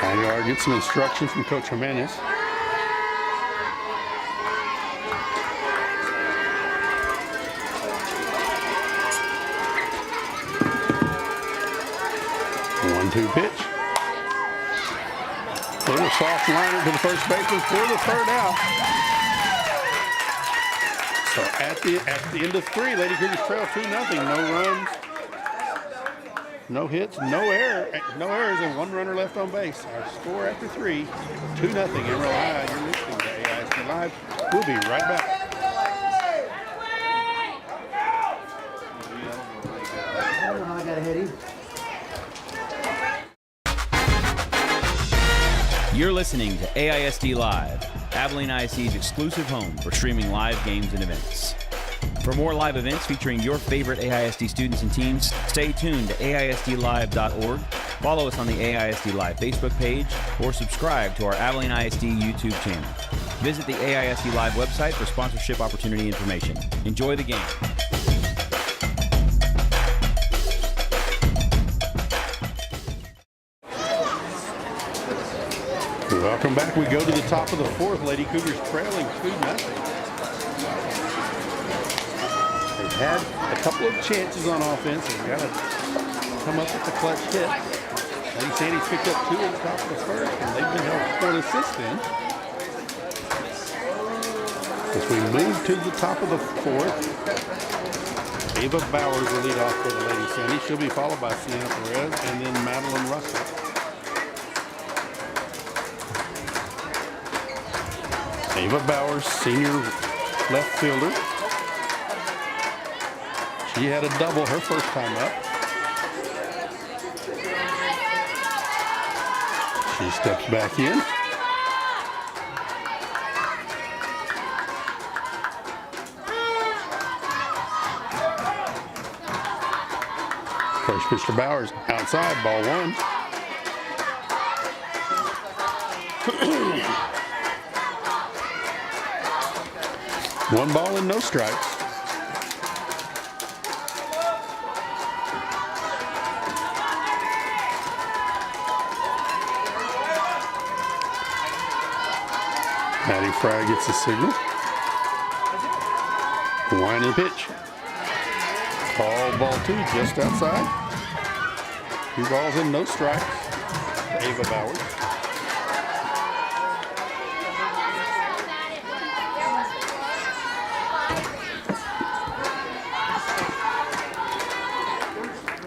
Vanguard gets some instruction from Coach Jimenez. One-two pitch. Little soft liner to the first baseman for the third out. So at the end of 3, Lady Cougars trail 2-0. No runs, no hits, no errors, and 1 runner left on base. Our score after 3, 2-0. Amarillo High. You're listening to AISD Live. We'll be right back. I got ahead of you. You're listening to AISD Live, Abilene ISD's exclusive home for streaming live games and events. For more live events featuring your favorite AISD students and teams, stay tuned to AISDlive.org, follow us on the AISD Live Facebook page, or subscribe to our Abilene ISD YouTube channel. Visit the AISD Live website for sponsorship opportunity information. Enjoy the game. Welcome back. We go to the top of the 4th. Lady Cougars trailing 2-0. They've had a couple of chances on offense. They've got to come up with the clutch hit. Lady Sandies picked up 2 at the top of the 1st, and they've been held for an assist then. As we move to the top of the 4th, Ava Bowers will lead off for the Lady Sandies. She'll be followed by Sienna Perez and then Madeline Russell. Ava Bowers, senior left fielder. She had a double her first time up. She steps back in. First pitch to Bowers, outside, ball 1. One ball and no strikes. Maddie Fry gets the signal. Wind and pitch. Call ball 2 just outside. 2 balls and no strikes to Ava Bowers.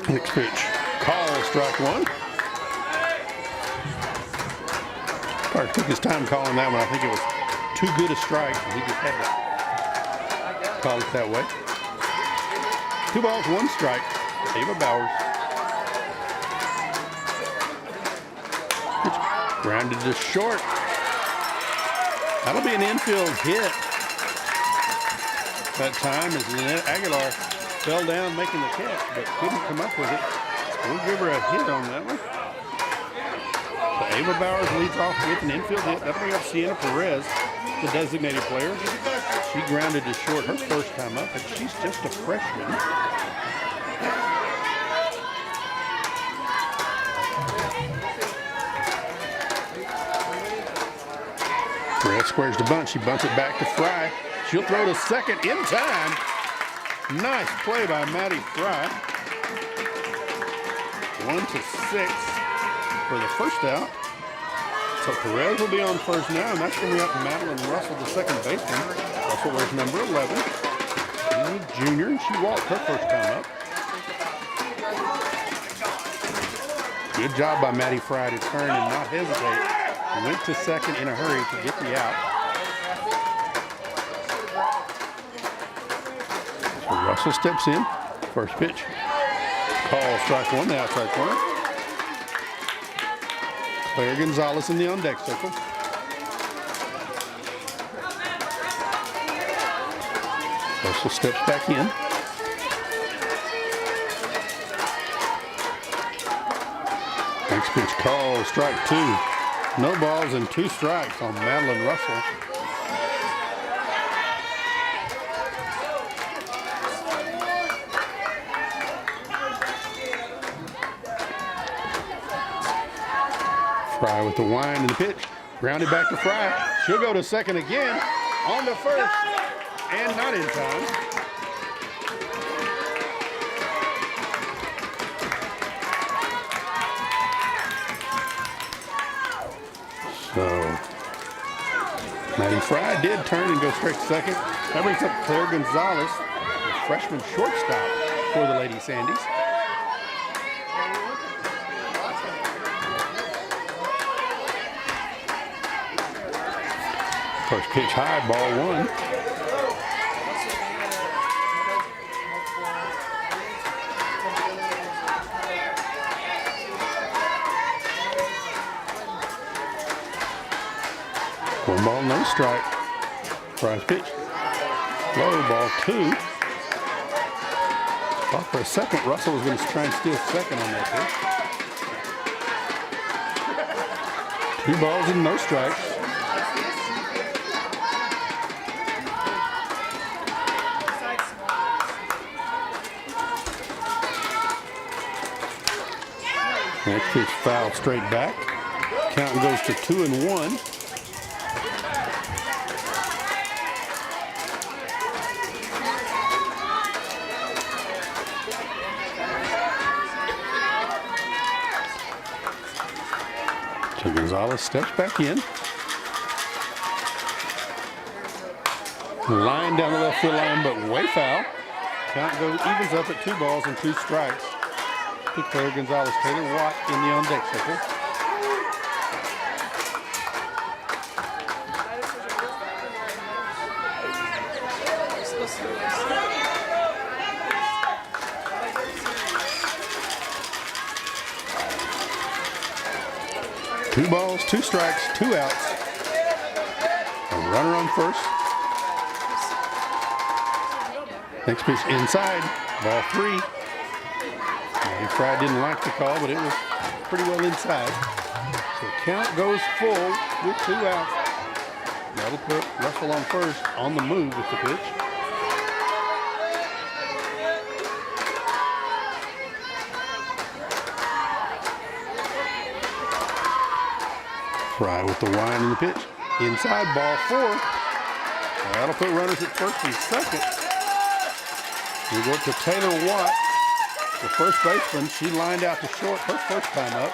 Next pitch, call, strike 1. Park took his time calling that one. I think it was too good a strike, and he just had to call it that way. 2 balls, 1 strike, Ava Bowers. Pitch grounded to short. That'll be an infield hit. That time as Lynette Aguilar fell down making the catch, but couldn't come up with it. We'll give her a hit on that one. So Ava Bowers leads off with an infield hit. That'll bring up Sienna Perez, the designated player. She grounded to short her first time up, but she's just a freshman. Perez squares the bunt. She bunts it back to Fry. She'll throw to second in time. Nice play by Maddie Fry. 1-6 for the first out. So Perez will be on first now, and that's going to be up Madeline Russell, the second baseman. Russell wears number 11. She's a junior, and she walked her first time up. Good job by Maddie Fry to turn and not hesitate. Went to second in a hurry to get the out. So Russell steps in. First pitch. Call, strike 1, the outside corner. Claire Gonzalez in the on-deck circle. Russell steps back in. Next pitch call, strike 2. No balls and 2 strikes on Madeline Russell. Fry with the wind and the pitch. Grounded back to Fry. She'll go to second again. On to first. And not in time. So, Maddie Fry did turn and go straight to second. That brings up Claire Gonzalez, the freshman shortstop for the Lady Sandies. First pitch high, ball 1. One ball, no strike. Fry's pitch. Low, ball 2. Thought for a second Russell was going to try and steal second on that pitch. 2 balls and no strikes. Next pitch foul straight back. Count goes to 2-1. So Gonzalez steps back in. Line down the left field line, but way foul. Count evens up at 2 balls and 2 strikes. To Claire Gonzalez. Taylor Watt in the on-deck circle. Two balls, 2 strikes, 2 outs. A runner on first. Next pitch inside, ball 3. Maddie Fry didn't like the call, but it was pretty well inside. So count goes full with 2 outs. That'll put Russell on first, on the move with the pitch. Fry with the wind and the pitch. Inside, ball 4. That'll put runners at first and second. We go up to Taylor Watt, the first baseman. She lined out to short her first time up.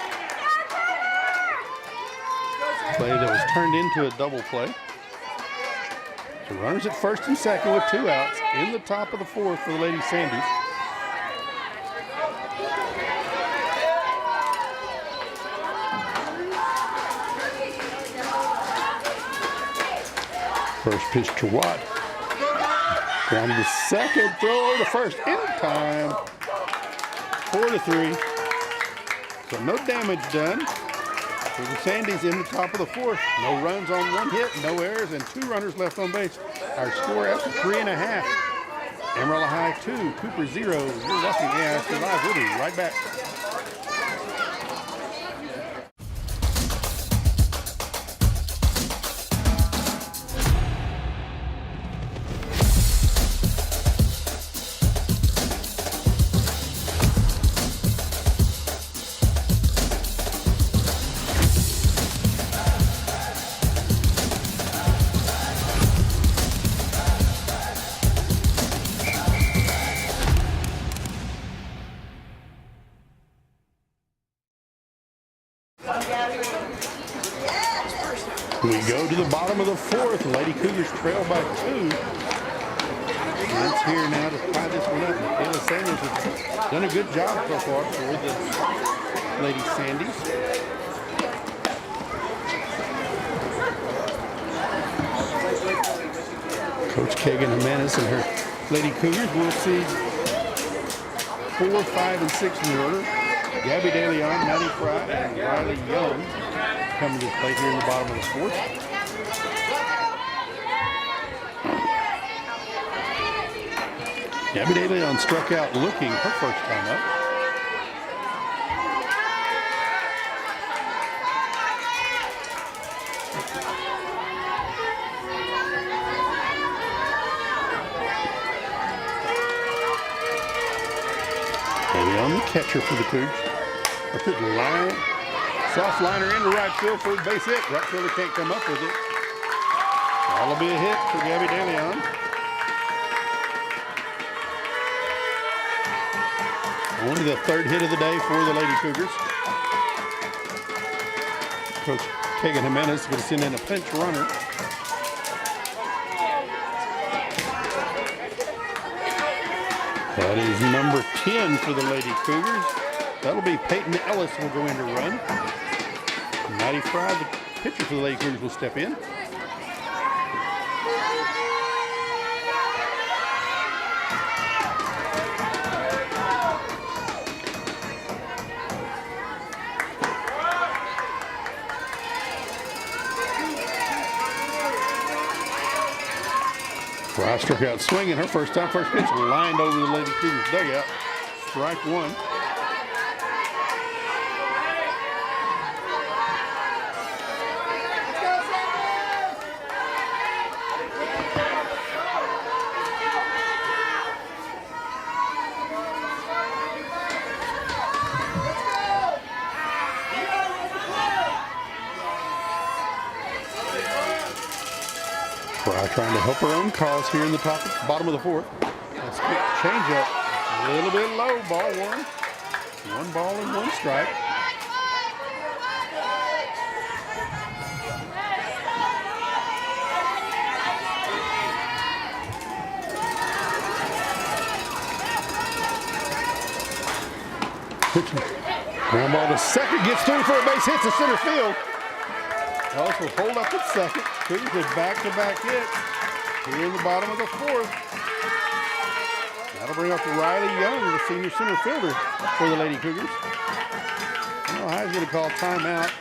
Play that was turned into a double play. So runners at first and second with 2 outs in the top of the 4th for the Lady Sandies. First pitch to Watt. Grounded to second, throw to first in time. 4-3. So no damage done for the Sandies in the top of the 4th. No runs on 1 hit, no errors, and 2 runners left on base. Our score after 3.5. Amarillo High 2, Cooper 0. You're watching AISD Live. We'll be right back. We go to the bottom of the 4th. Lady Cougars trail by 2. And it's here now to tie this one up. Michaela Sanders has done a good job so far for the Lady Sandies. Coach Kagan Jimenez and her Lady Cougars. We'll see 4, 5, and 6 in the order. Gabby DeLeon, Maddie Fry, and Riley Young coming to play here in the bottom of the 4th. Gabby DeLeon struck out looking her first time up. DeLeon, the catcher for the Cougars. Up at the line. Soft liner into right field for a base hit. Right fielder can't come up with it. That'll be a hit for Gabby DeLeon. Only the third hit of the day for the Lady Cougars. Coach Kagan Jimenez is going to send in a pinch runner. That is number 10 for the Lady Cougars. That'll be Peyton Ellis will go in to run. Maddie Fry, the pitcher for the Lady Cougars, will step in. Fry struck out swinging her first time. First pitch lined over the Lady Cougars dugout. Strike one. Fry trying to help her own cause here in the bottom of the fourth. That's a quick change up. A little bit low. Ball one. One ball and one strike. Ground ball to second. Gets through for a base hit to center field. Ellis will hold up at second. Cougars with back-to-back hits here in the bottom of the fourth. That'll bring up Riley Young, the senior center fielder for the Lady Cougars. Ohio's going to call timeout.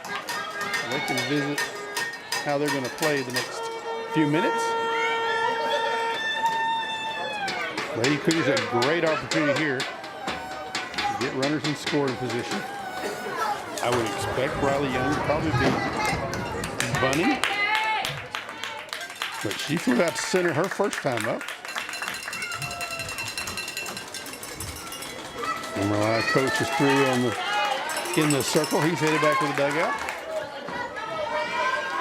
They can visit how they're going to play the next few minutes. Lady Cougars have a great opportunity here to get runners in scoring position. I would expect Riley Young to probably be bunting, but she flew out to center her first time up. Amarillo coach is through in the circle. He's headed back to the dugout.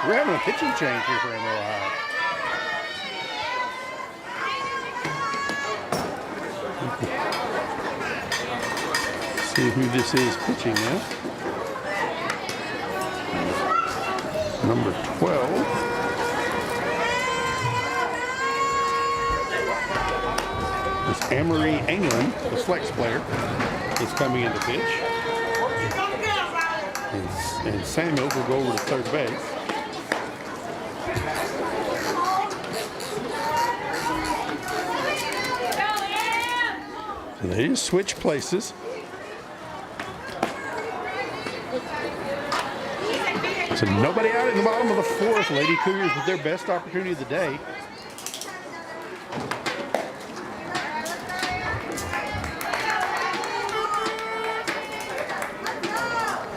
We're having a pitching change here for Amarillo. See who this is pitching now. Number 12. It's Amory England, the flex player, is coming into pitch. And Samuels will go over to third base. So they just switch places. So nobody out in the bottom of the fourth. Lady Cougars with their best opportunity of the day.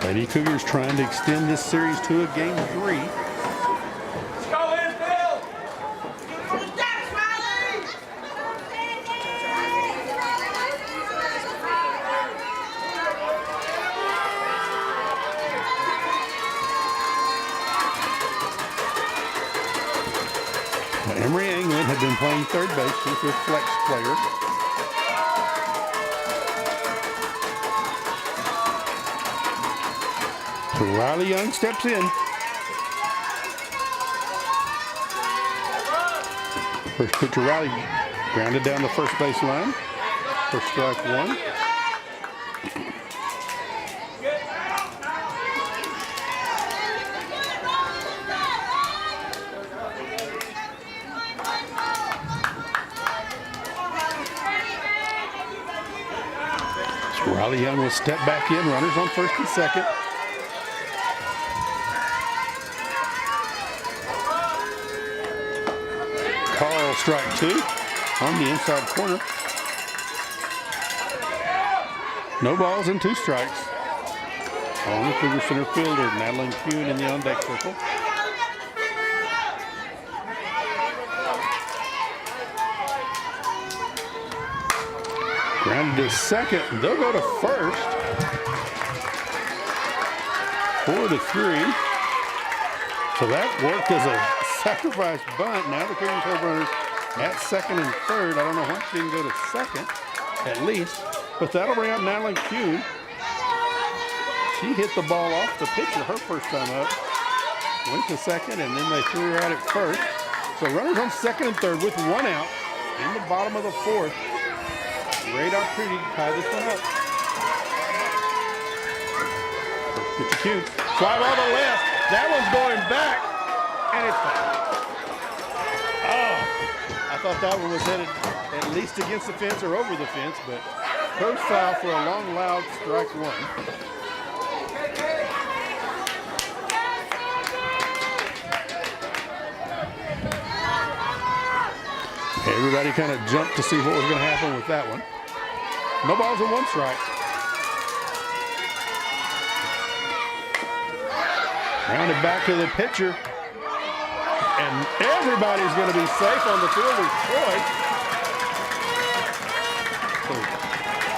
Lady Cougars trying to extend this series to a game 3. Emory England had been playing third base. She's their flex player. So Riley Young steps in. First pitcher Riley grounded down the first base line for strike one. Riley Young will step back in, runners on first and second. Carl strike two on the inside corner. No balls and 2 strikes. On the Cougar center fielder, Madeline Kuhn in the on-deck circle. Grounded to second. They'll go to first. 4-3. So that worked as a sacrifice bunt. Now the Cougars have runners at second and third. I don't know why she didn't go to second, at least. But that'll bring up Madeline Kuhn. She hit the ball off the pitcher her first time up. Went to second, and then they threw her out at first. So runners on second and third with 1 out in the bottom of the 4th. Great opportunity to tie this one up. Pitcher Kuhn. Fly ball to left. That one's going back, and it's foul. Oh, I thought that one was headed at least against the fence or over the fence, but first foul for a long, loud strike 1. Everybody kind of jumped to see what was going to happen with that one. No balls and 1 strike. Rounded back to the pitcher. And everybody's going to be safe on the fielder's choice. So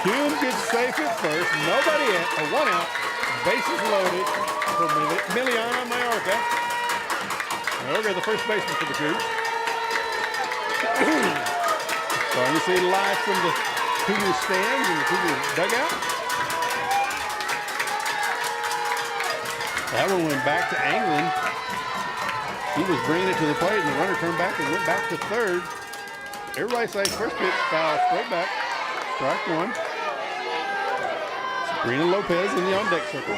Kuhn gets safe at first. Nobody at, 1 out. Bases loaded for Miliana Mayorga. Mayorga, the first baseman for the Cougars. Starting to see live from the Cougar stands and the Cougar dugout. That one went back to Anglin. He was bringing it to the plate, and the runner turned back and went back to third. Everybody says first pitch, foul, straight back. Strike 1. Sabrina Lopez in the on-deck circle.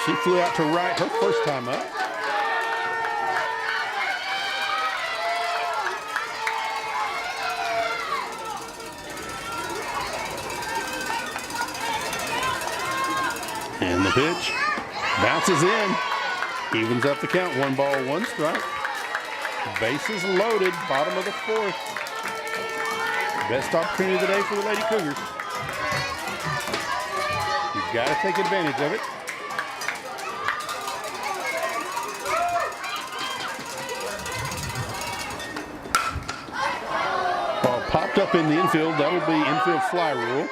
She flew out to right her first time up. And the pitch bounces in, evens up the count. 1 ball, 1 strike. Bases loaded, bottom of the 4th. Best opportunity of the day for the Lady Cougars. You've got to take advantage of it. Ball popped up in the infield. That'll be infield fly rule.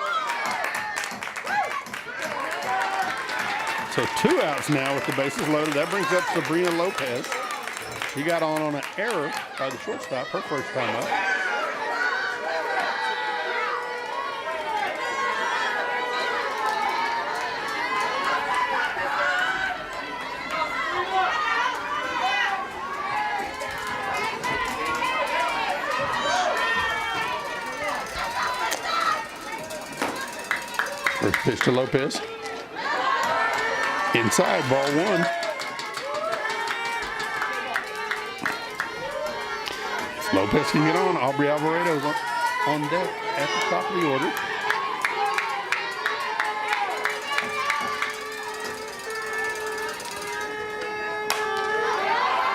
So 2 outs now with the bases loaded. That brings up Sabrina Lopez. She got on an error by the shortstop her first time up. First pitch to Lopez. Inside, ball 1. If Lopez can get on, Aubrey Alvaredo's on deck at the top of the order.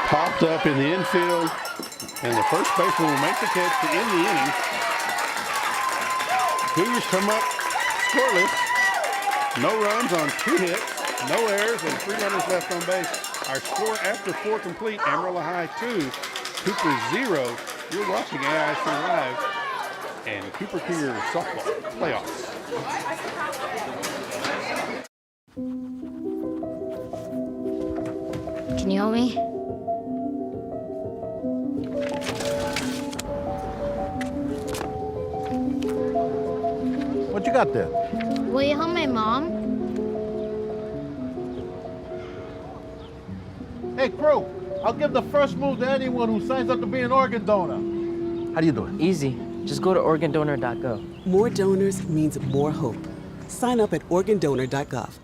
Popped up in the infield, and the first baseman will make the catch to end the inning. Cougars come up scoreless. No runs on 2 hits. No errors and 3 runners left on base. Our score after 4 complete, Amarillo High 2, Cooper 0. You're watching AIC Live and Cooper Cougar softball playoffs. Can you help me? What you got there? Will you help my mom? Hey, crew, I'll give the first move to anyone who signs up to be an organ donor. How do you do it? Easy. Just go to organdonor.gov. More donors means more hope. Sign up at organdonor.gov.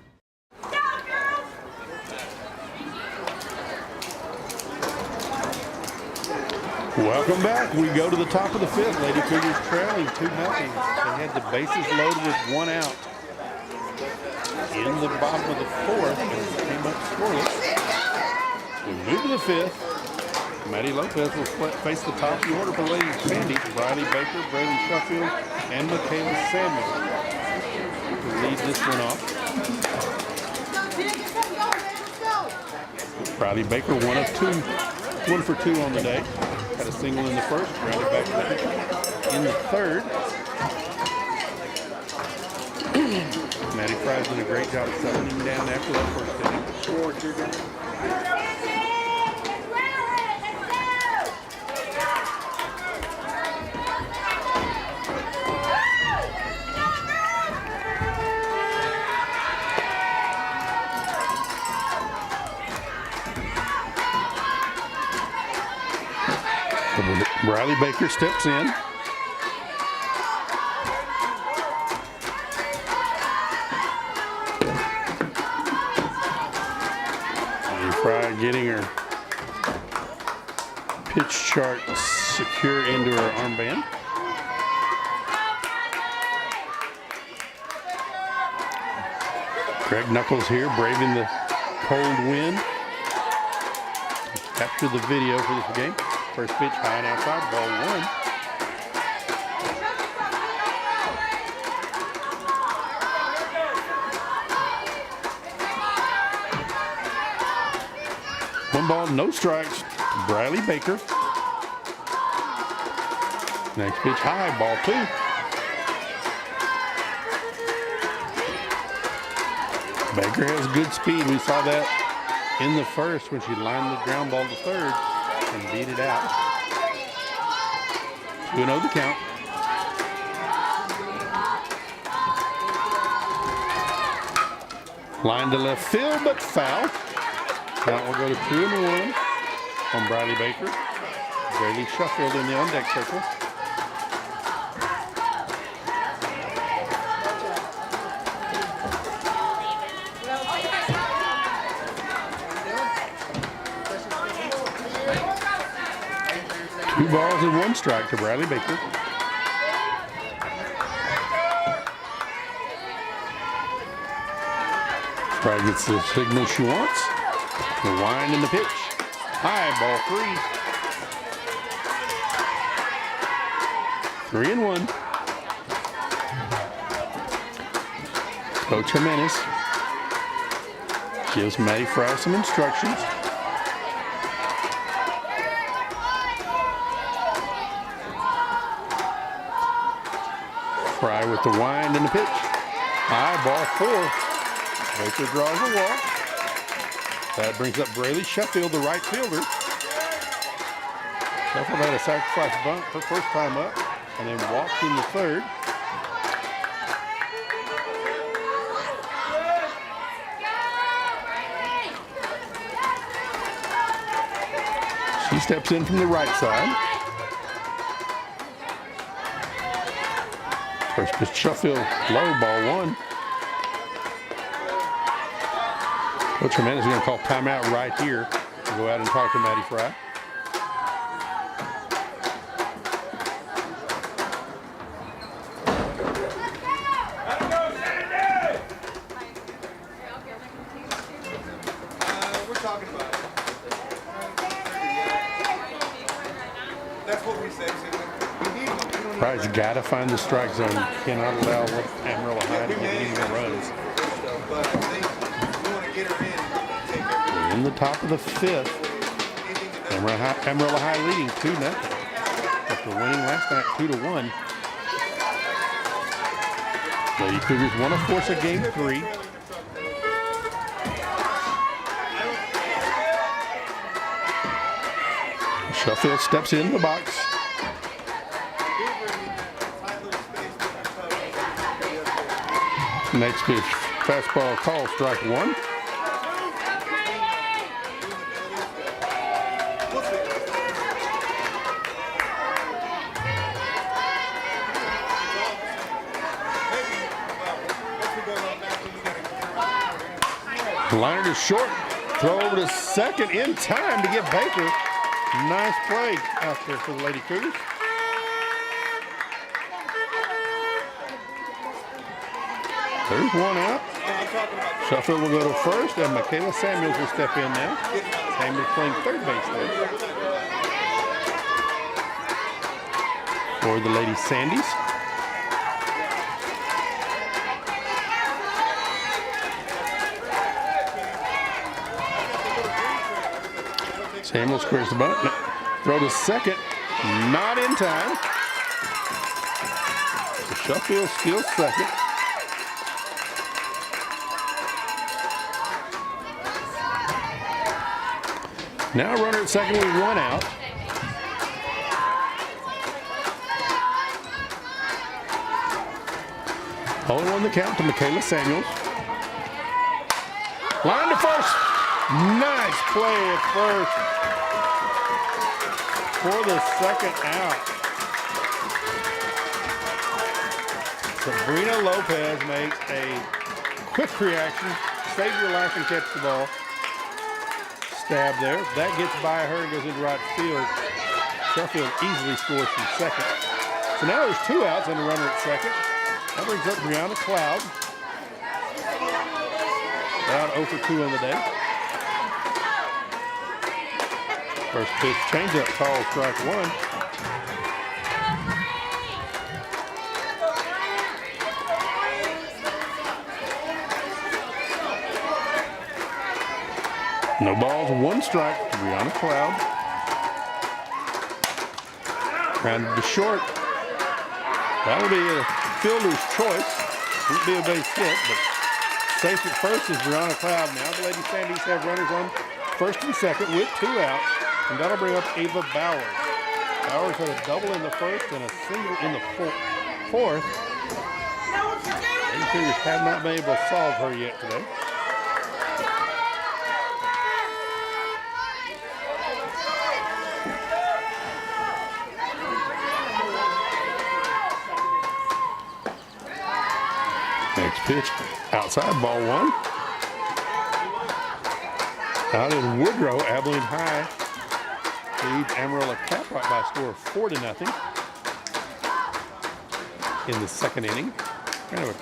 Welcome back. We go to the top of the 5th. Lady Cougars trailing 2-0. They had the bases loaded with 1 out in the bottom of the 4th and came up scoreless. We move to the 5th. Maddie Lopez will face the top of the order for Lady Sandies. Riley Baker, Braden Sheffield, and Michaela Samuel to lead this one off. Riley Baker, 1 for 2 on the day. Had a single in the first, grounded back in the third. Maddie Fry's done a great job settling him down after that first inning. Riley Baker steps in. Fry getting her pitch chart secure into her armband. Greg Knuckles here, braving the cold wind. Capture the video for this game. First pitch high and outside, ball 1. 1 ball, no strikes. Riley Baker. Next pitch high, ball 2. Baker has good speed. We saw that in the first when she lined the ground ball to third and beat it out. 2-0 the count. Line to left field, but foul. Count will go to 2-1 on Briley Baker. Brady Sheffield in the on-deck circle. Two balls and 1 strike to Bradley Baker. Brad gets the signal she wants. The wind and the pitch. High, ball 3. 3-1. Coach Jimenez gives Maddie Fry some instructions. Fry with the wind and the pitch. High, ball 4. Baker draws a walk. That brings up Braylee Sheffield, the right fielder. Sheffield had a sacrifice bunt her first time up and then walked in the third. She steps in from the right side. First pitch Sheffield, low, ball 1. Coach Jimenez is going to call timeout right here. We'll go out and talk to Maddie Fry. We're talking about it. That's what we said. Fry's got to find the strike zone. Cannot allow Amarillo High to get any more runs. We're in the top of the 5th. Amarillo High leading 2-0 after winning last night 2-1. Lady Cougars want to force a game 3. Sheffield steps in the box. Next pitch, fastball call, strike 1. Liner to short, throw over to second in time to get Baker. Nice play out there for the Lady Cougars. There's 1 out. Sheffield will go to first, and Michaela Samuels will step in now. Samuels playing third base there. for the Lady Sandies. Samuel squares the bunt. Throw to second. Not in time. So Sheffield steals second. Now a runner at second with 1 out. Only on the count to Michaela Samuels. Line to first. Nice play at first for the second out. Sabrina Lopez makes a quick reaction. Save your life and catch the ball. Stab there. That gets by her and goes into right field. Sheffield easily scores from second. So now there's 2 outs and a runner at second. That brings up Brianna Cloud. Cloud 0 for 2 on the day. First pitch changeup, call strike 1. No balls, 1 strike to Brianna Cloud. Grounded to short. That'll be a fielder's choice. Won't be a base hit, but safe at first is Brianna Cloud. Now the Lady Sandies have runners on first and second with 2 outs, and that'll bring up Ava Bowers. Bowers had a double in the first and a single in the fourth. Lady Cougars have not been able to solve her yet today. Next pitch, outside, ball 1. Out in Woodrow, Abilene High leads Amarillo Caprock by a score of 4-0 in the second inning. Kind of a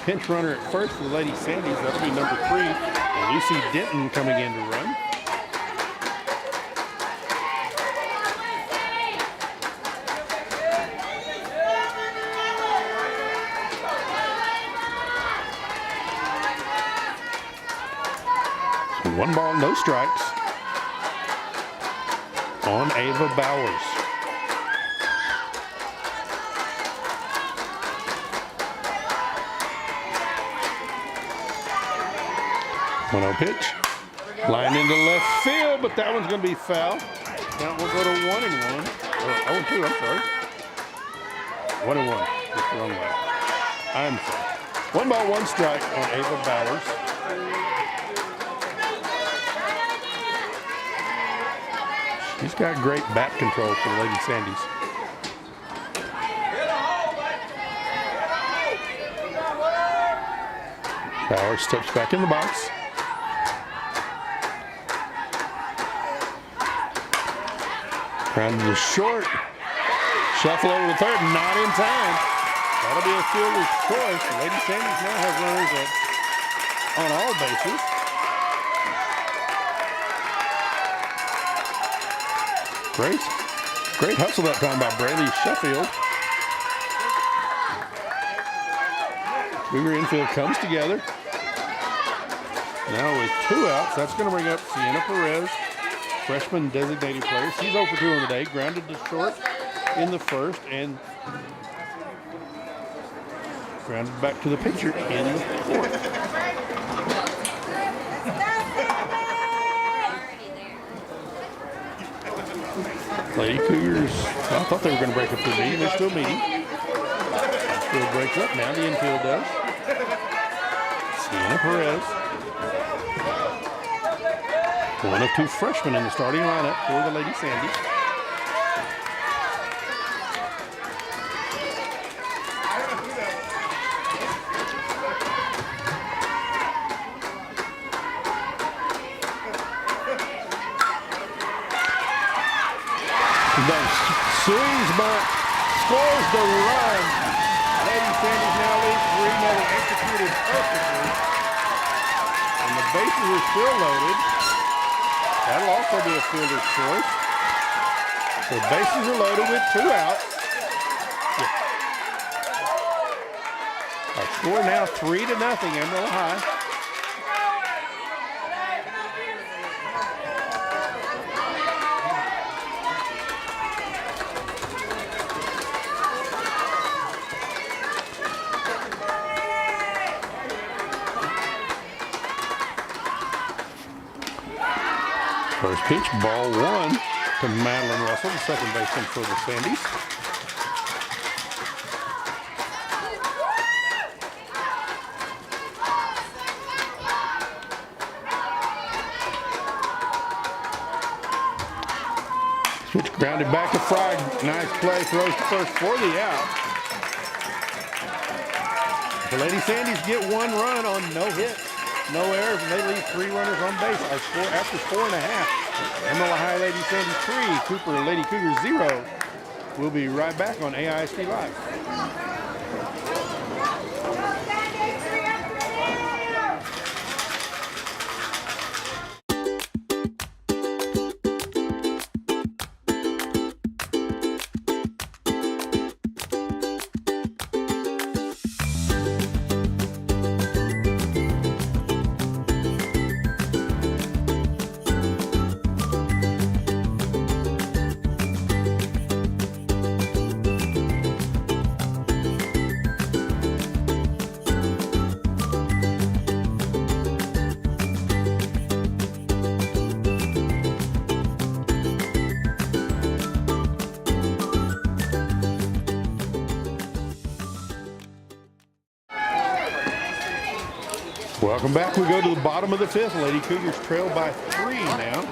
pinch runner at first for the Lady Sandies. That'll be number 3. And Lucy Denton coming in to run. So 1 ball, no strikes on Ava Bowers. One 0 pitch. Line into left field, but that one's going to be foul. Count will go to 1-1. Or 0-2, I'm sorry. 1-1. That's the wrong way. I'm sorry. 1 ball, 1 strike on Ava Bowers. She's got great bat control for the Lady Sandies. Bowers steps back in the box. Grounded to short. Shuffle over to third, not in time. That'll be a fielder's choice. The Lady Sandies now have runners on all bases. Great hustle that time by Braylee Sheffield. Cougar infield comes together. Now with 2 outs, that's going to bring up Sienna Perez, freshman designated player. She's 0 for 2 on the day, grounded to short in the first and grounded back to the pitcher in the fourth. Lady Cougars, I thought they were going to break up the meeting. They're still meeting. Outfield breaks up. Now the infield does. Sienna Perez. 1 of 2 freshmen in the starting lineup for the Lady Sandies. Swings bunt, scores the run. Lady Sandies now lead 3-0, executed perfectly. And the bases are still loaded. That'll also be a fielder's choice. So bases are loaded with 2 outs. Score now 3-0, Amarillo High. First pitch, ball 1 to Madeline Russell, the second baseman for the Sandies. Pitch grounded back to Fry. Nice play, throws to first for the out. The Lady Sandies get 1 run on no hits. No errors, and they leave 3 runners on base after 4.5. Amarillo High Lady Sandies 3, Cooper Lady Cougars 0. We'll be right back on AISD Live. Welcome back. We go to the bottom of the 5th. Lady Cougars trail by 3 now.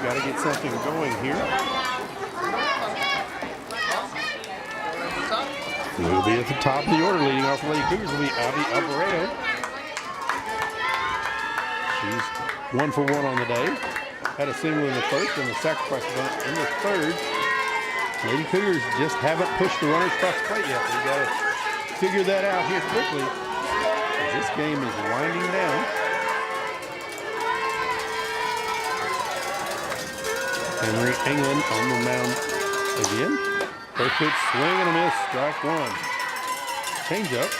Got to get something going here. We'll be at the top of the order. Leading off the Lady Cougars will be Abby Alvarado. She's 1 for 1 on the day. Had a single in the first and a sacrifice bunt in the third. Lady Cougars just haven't pushed the runners across the plate yet. We got to figure that out here quickly. This game is winding down. Henry England on the mound again. First pitch, swing and a miss, strike 1. Change up.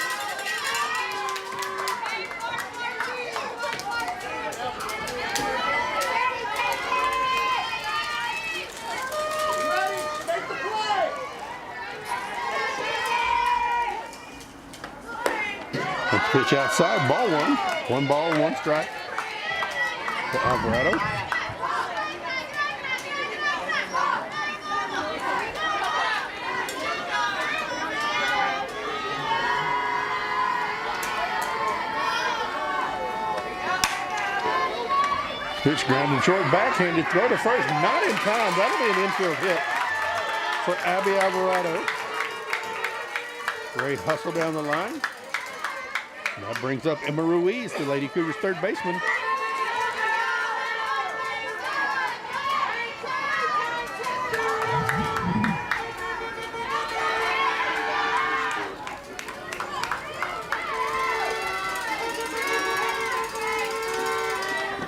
Pitch outside, ball 1. 1 ball, 1 strike to Alvarado. Pitch grounded short, backhanded throw to first, not in time. That'll be an infield hit for Abby Alvarado. Great hustle down the line. And that brings up Emma Ruiz, the Lady Cougars third baseman.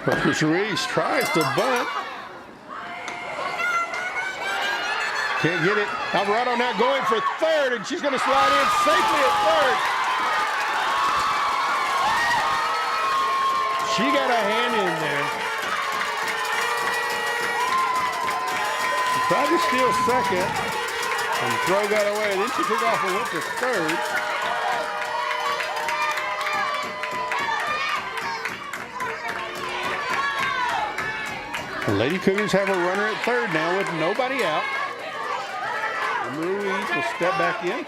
But Ruiz tries to bunt. Can't get it. Alvarado now going for third, and she's going to slide in safely at third. She got a hand in there. She tried to steal second, and the throw got away. Then she took off and went to third. The Lady Cougars have a runner at third now with nobody out. And Ruiz will step back in.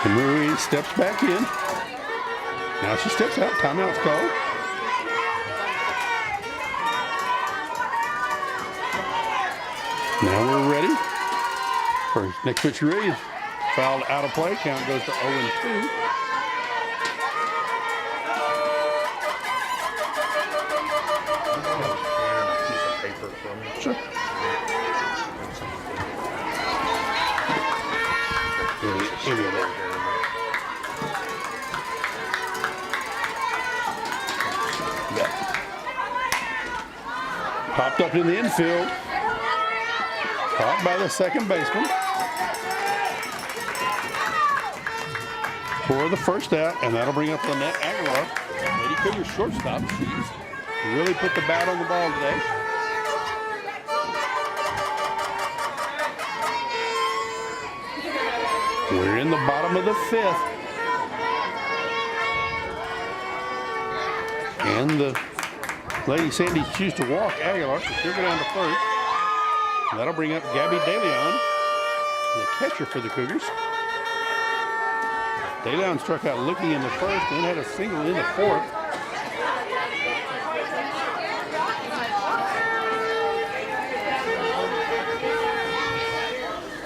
And Ruiz steps back in. Now she steps out. Timeout's called. Now we're ready for next pitch. Ruiz fouled out of play. Count goes to 0-2. Sure. Popped up in the infield. Caught by the second baseman. For the first out, and that'll bring up Lynette Aguilar, Lady Cougars shortstop. She's really put the bat on the ball today. We're in the bottom of the fifth. And the Lady Sandies choose to walk Aguilar, so she'll go down to first. And that'll bring up Gabby DeLeon, the catcher for the Cougars. DeLeon struck out looking in the first and had a single in the fourth.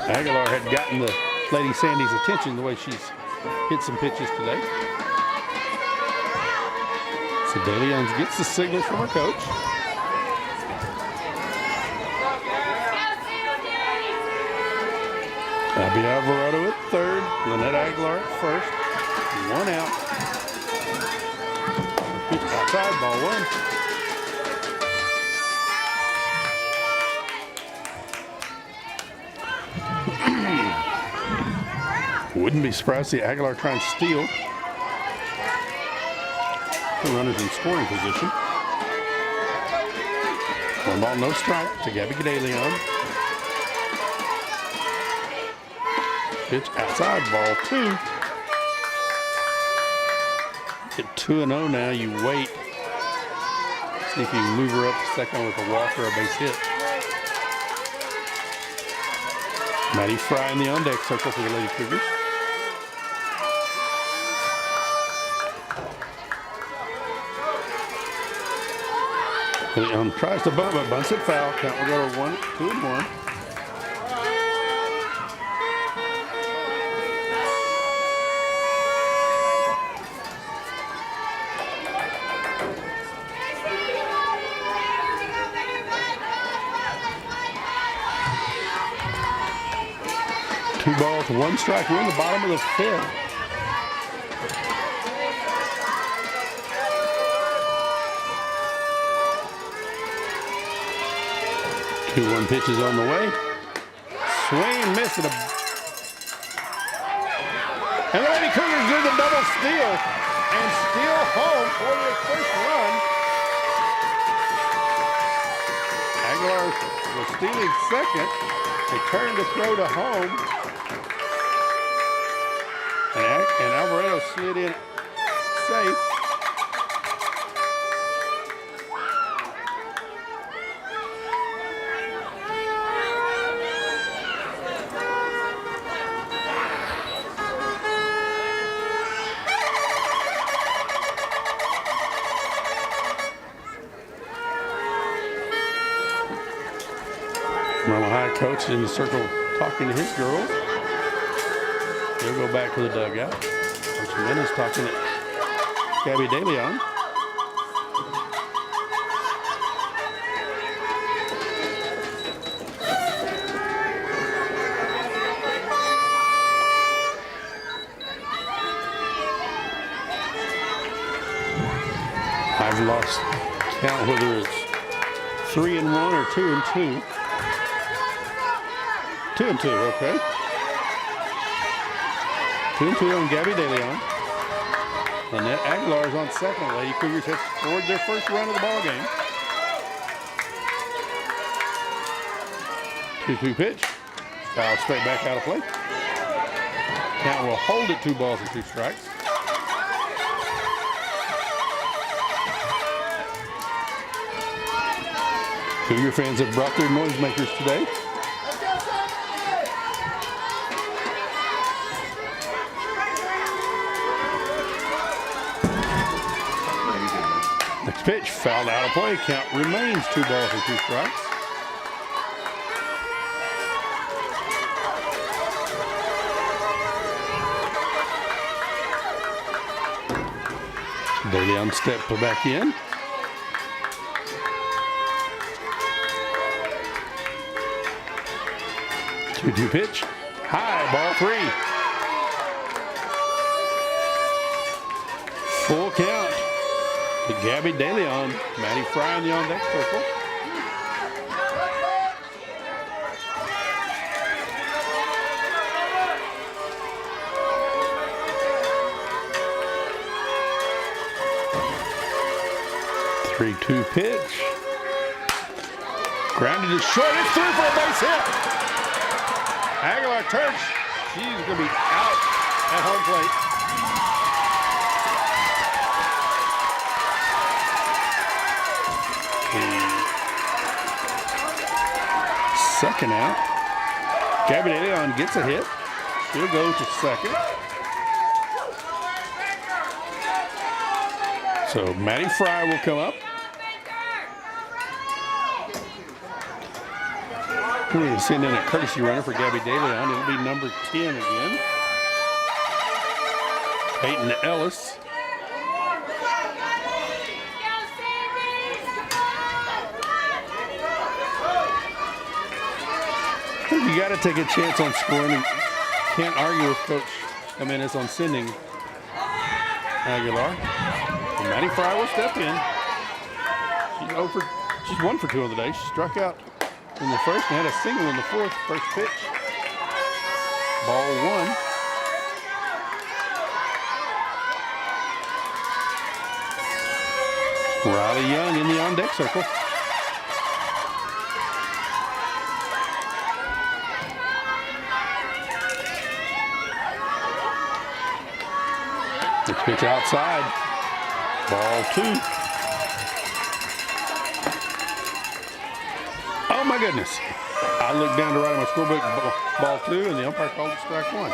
Aguilar had gotten the Lady Sandy's attention the way she's hit some pitches today. So DeLeon gets the signal from her coach. Abby Alvarado at third, Lynette Aguilar at first. 1 out. Pitch outside, ball 1. Wouldn't be surprised to see Aguilar try and steal. The runners in scoring position. 1 ball, no strike to Gabby DeLeon. Pitch outside, ball 2. At 2-0 now, you wait. See if you can move her up to second with a walk or a base hit. Maddie Fry in the on-deck circle for the Lady Cougars. Leon tries to bunt, but bunts it foul. Count will go to 2-1. Two balls, 1 strike. We're in the bottom of the fifth. Two 1 pitches on the way. Swing, miss it. And the Lady Cougars do the double steal and steal home for their first run. Aguilar was stealing second. They turned to throw to home. And Alvarado slid in safe. Amarillo High coach in the circle talking to his girls. He'll go back to the dugout. Coach Menace talking to Gabby DeLeon. I've lost count whether it's 3-1 or 2-2. 2-2, okay. 2-2 on Gabby DeLeon. Lynette Aguilar is on second. Lady Cougars have scored their first run of the ball game. 2-2 pitch. Foul straight back out of play. Count will hold it 2 balls and 2 strikes. Cougar fans have brought their noisemakers today. Next pitch, fouled out of play. Count remains 2 balls and 2 strikes. DeLeon step back in. Two pitch, high, ball 3. Full count to Gabby DeLeon. Maddie Fry in the on-deck circle. 3-2 pitch. Grounded to short. It's through for a base hit. Aguilar turns. She's going to be out at home plate. Second out. Gabby De Leon gets a hit. She'll go to second. So Maddie Fry will come up. We're going to send in a courtesy runner for Gabby De Leon. It'll be number 10 again. Peyton Ellis. You got to take a chance on scoring. And can't argue with Coach Jimenez on sending Aguilar. And Maddie Fry will step in. She's 1 for 2 on the day. She struck out in the first and had a single in the fourth. First pitch. Ball 1. Riley Young in the on-deck circle. The pitch outside. Ball 2. Oh my goodness. I looked down to write on my scorebook, ball 2, and the umpire called it strike 1.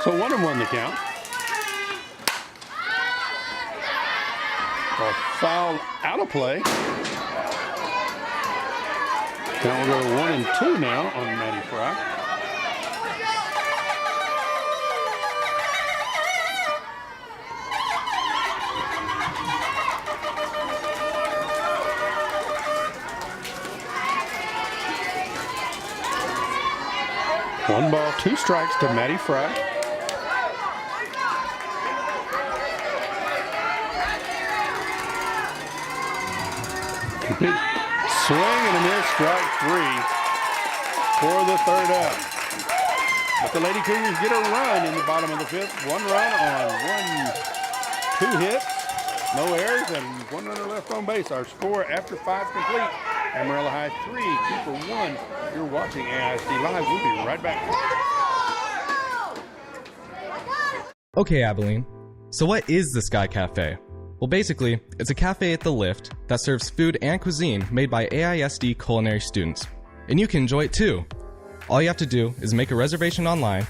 So 1-1 the count. A foul out of play. Now we'll go to 1-2 now on Maddie Fry. One ball, 2 strikes to Maddie Fry. Swing and a miss, strike 3 for the third out. But the Lady Cougars get a run in the bottom of the 5th. 1 run on 2 hits, no errors, and 1 runner left on base. Our score after 5 complete. Amarillo High 3, Cooper 1. You're watching AISD Live. We'll be right back. Okay, Abilene. So what is the Sky Cafe? Well, basically, it's a cafe at the Lift that serves food and cuisine made by AISD culinary students. And you can enjoy it too. All you have to do is make a reservation online,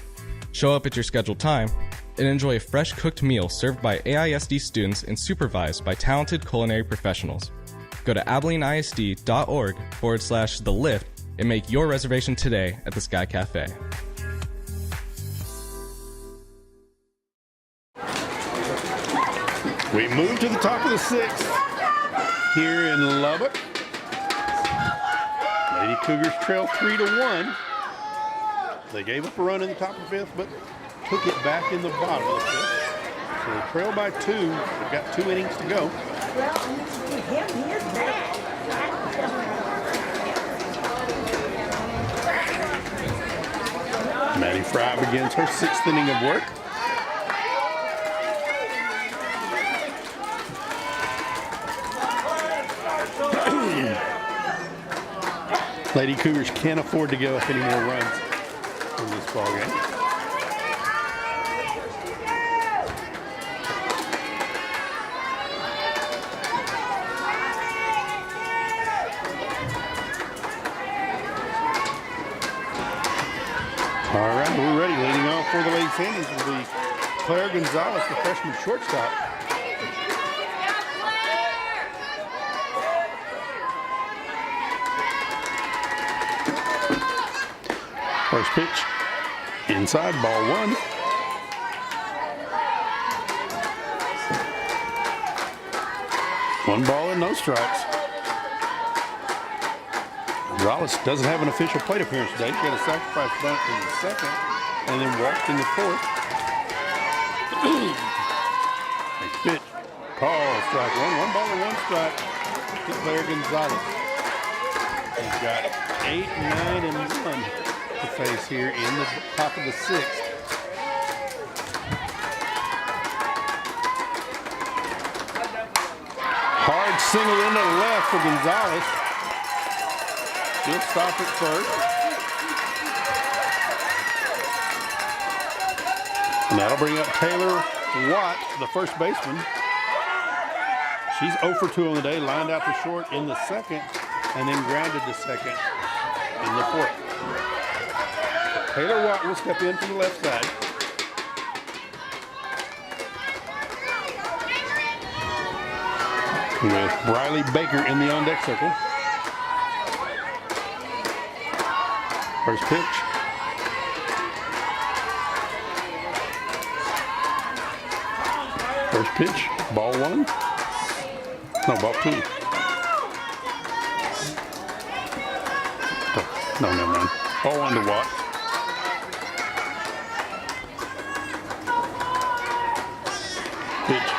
show up at your scheduled time, and enjoy a fresh cooked meal served by AISD students and supervised by talented culinary professionals. Go to AbileneISD.org/The Lift and make your reservation today at the Sky Cafe. We move to the top of the 6th here in Lubbock. Lady Cougars trail 3-1. They gave up a run in the top of the 5th, but took it back in the bottom of the 5th. So they trail by 2. They've got 2 innings to go. Maddie Fry begins her 6th inning of work. Lady Cougars can't afford to give up any more runs in this ball game. All right, we're ready. Leading off for the Lady Sandies will be Claire Gonzalez, the freshman shortstop. First pitch, inside, ball 1. One ball and no strikes. Gonzalez doesn't have an official plate appearance today. She had a sacrifice bunt in the 2nd and then walked in the 4th. Next pitch, call, strike 1. 1 ball and 1 strike to Claire Gonzalez. She's got 8, 9, and 1. To face here in the top of the 6th. Large single into the left for Gonzalez. He'll stop at first. And that'll bring up Taylor Watt, the first baseman. She's 0 for 2 on the day, lined out to short in the second, and then grounded to second in the fourth. Taylor Watt will step in from the left side. With Briley Baker in the on-deck circle. First pitch. First pitch, ball 1. No, ball 2. No, never mind. Ball 1 to Watt. Pitch.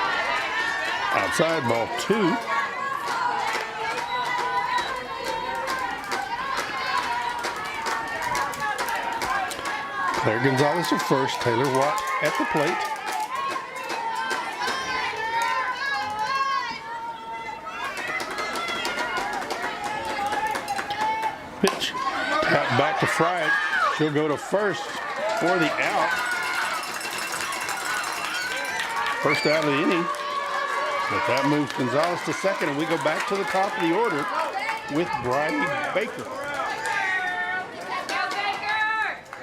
Outside, ball 2. Claire Gonzalez at first, Taylor Watt at the plate. Pitch. Tap back to Fright. She'll go to first for the out. First out of the inning. But that moves Gonzalez to second, and we go back to the top of the order with Briley Baker.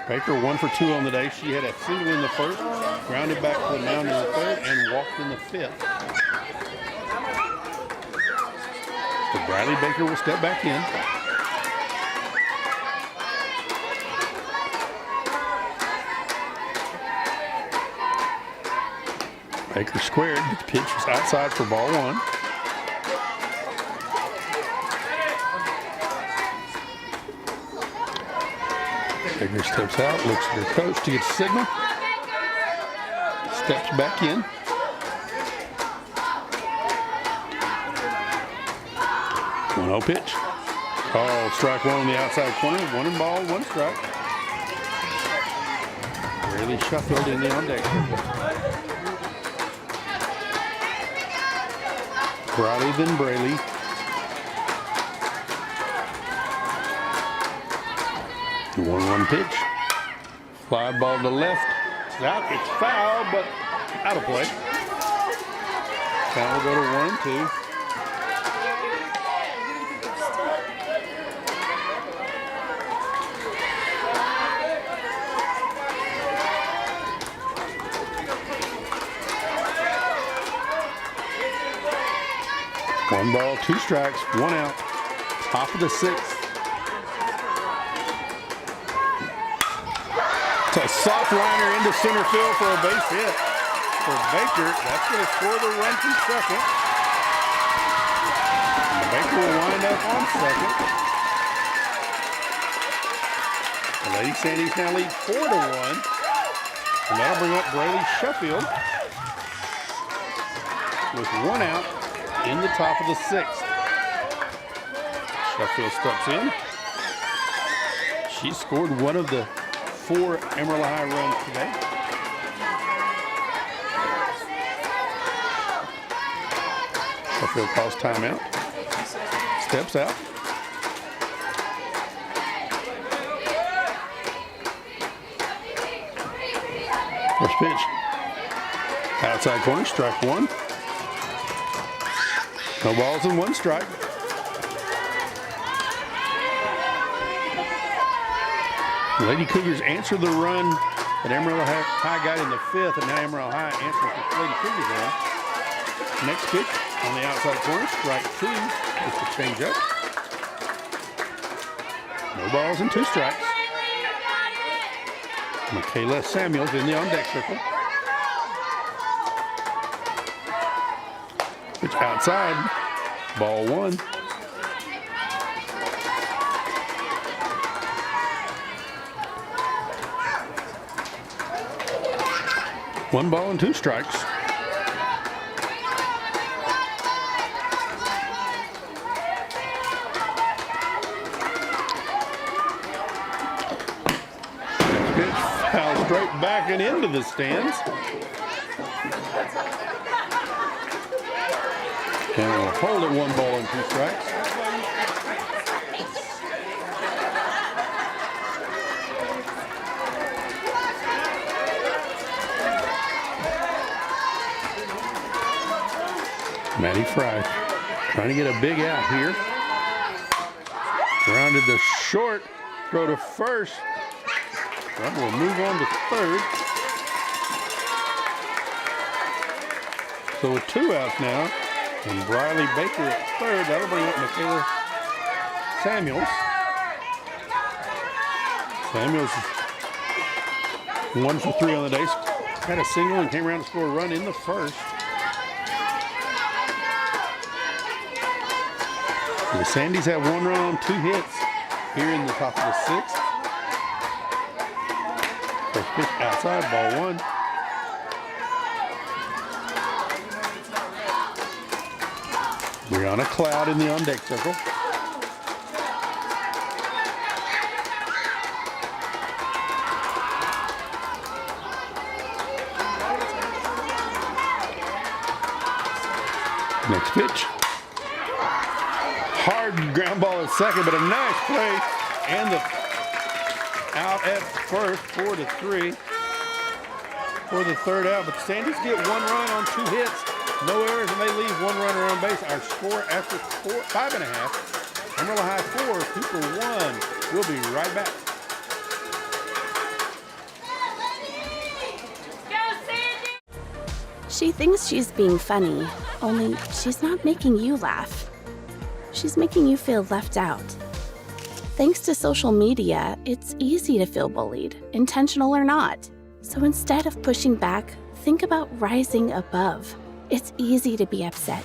Baker 1 for 2 on the day. She had a single in the first, grounded back to the mound in the third, and walked in the fifth. So Briley Baker will step back in. Baker squared, but the pitch was outside for ball 1. Baker steps out, looks at her coach to get a signal. Steps back in. One 0 pitch. Oh, strike 1 on the outside corner. 1 ball, 1 strike. Really Sheffield in the on deck. Briley then Braley. The 1-1 pitch. Fly ball to left. It's out. It's foul, but out of play. Count will go to 1 and 2. One ball, 2 strikes, 1 out. Top of the 6th. It's a soft liner into center field for a base hit for Baker. That's going to score the run from second. And Baker will wind up on second. The Lady Sandies now lead 4-1. And that'll bring up Braley Sheffield with 1 out in the top of the 6th. Sheffield steps in. She scored 1 of the 4 Amarillo High runs today. Sheffield calls timeout. Steps out. First pitch. Outside corner, strike 1. No balls and 1 strike. The Lady Cougars answer the run that Amarillo High got in the 5th, and now Amarillo High answers the Lady Cougars run. Next pitch on the outside corner, strike 2. Just a change up. No balls and 2 strikes. Michaela Samuels in the on-deck circle. Pitch outside, ball 1. One ball and 2 strikes. Pitch foul straight back and into the stands. And we'll hold it 1 ball and 2 strikes. Matty Fry trying to get a big out here. Grounded to short, throw to first. Well, we'll move on to third. So with 2 outs now, and Briley Baker at third, that'll bring up Michaela Samuels. Samuels is 1 for 3 on the day. Had a single and came around to score a run in the first. The Sandies have 1 run on 2 hits here in the top of the 6th. First pitch outside, ball 1. Brianna Cloud in the on-deck circle. Next pitch. Hard ground ball at second, but a nice play. And the out at first, 4 to 3 for the third out. But the Sandies get 1 run on 2 hits. No errors, and they leave 1 runner on base. Our score after 5.5. Amarillo High 4, Cooper 1. We'll be right back. She thinks she's being funny, only she's not making you laugh. She's making you feel left out. Thanks to social media, it's easy to feel bullied, intentional or not. So instead of pushing back, think about rising above. It's easy to be upset,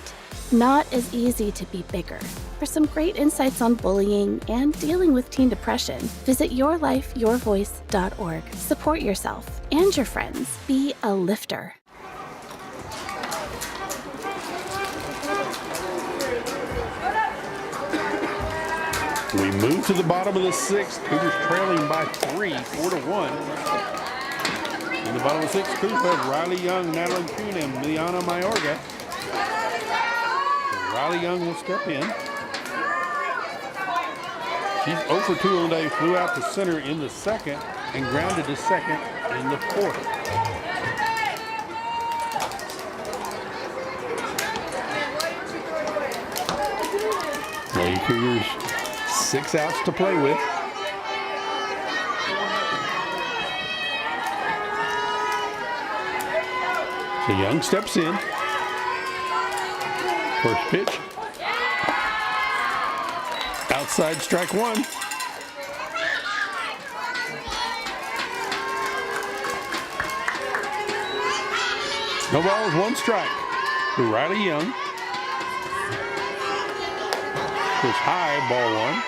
not as easy to be bigger. For some great insights on bullying and dealing with teen depression, visit yourlifeyourvoice.org. Support yourself and your friends. Be a lifter. We move to the bottom of the 6th. Cougars trailing by 3, 4 to 1. In the bottom of the 6th, Cougars have Riley Young, Natalie Kuhn, and Miliana Mayorga. Riley Young will step in. She's 0 for 2 on the day, flew out to center in the 2nd and grounded to 2nd in the 4th. Lady Cougars 6 outs to play with. So Young steps in. First pitch. Outside, strike 1. No balls, 1 strike to Riley Young. Pitch high, ball 1.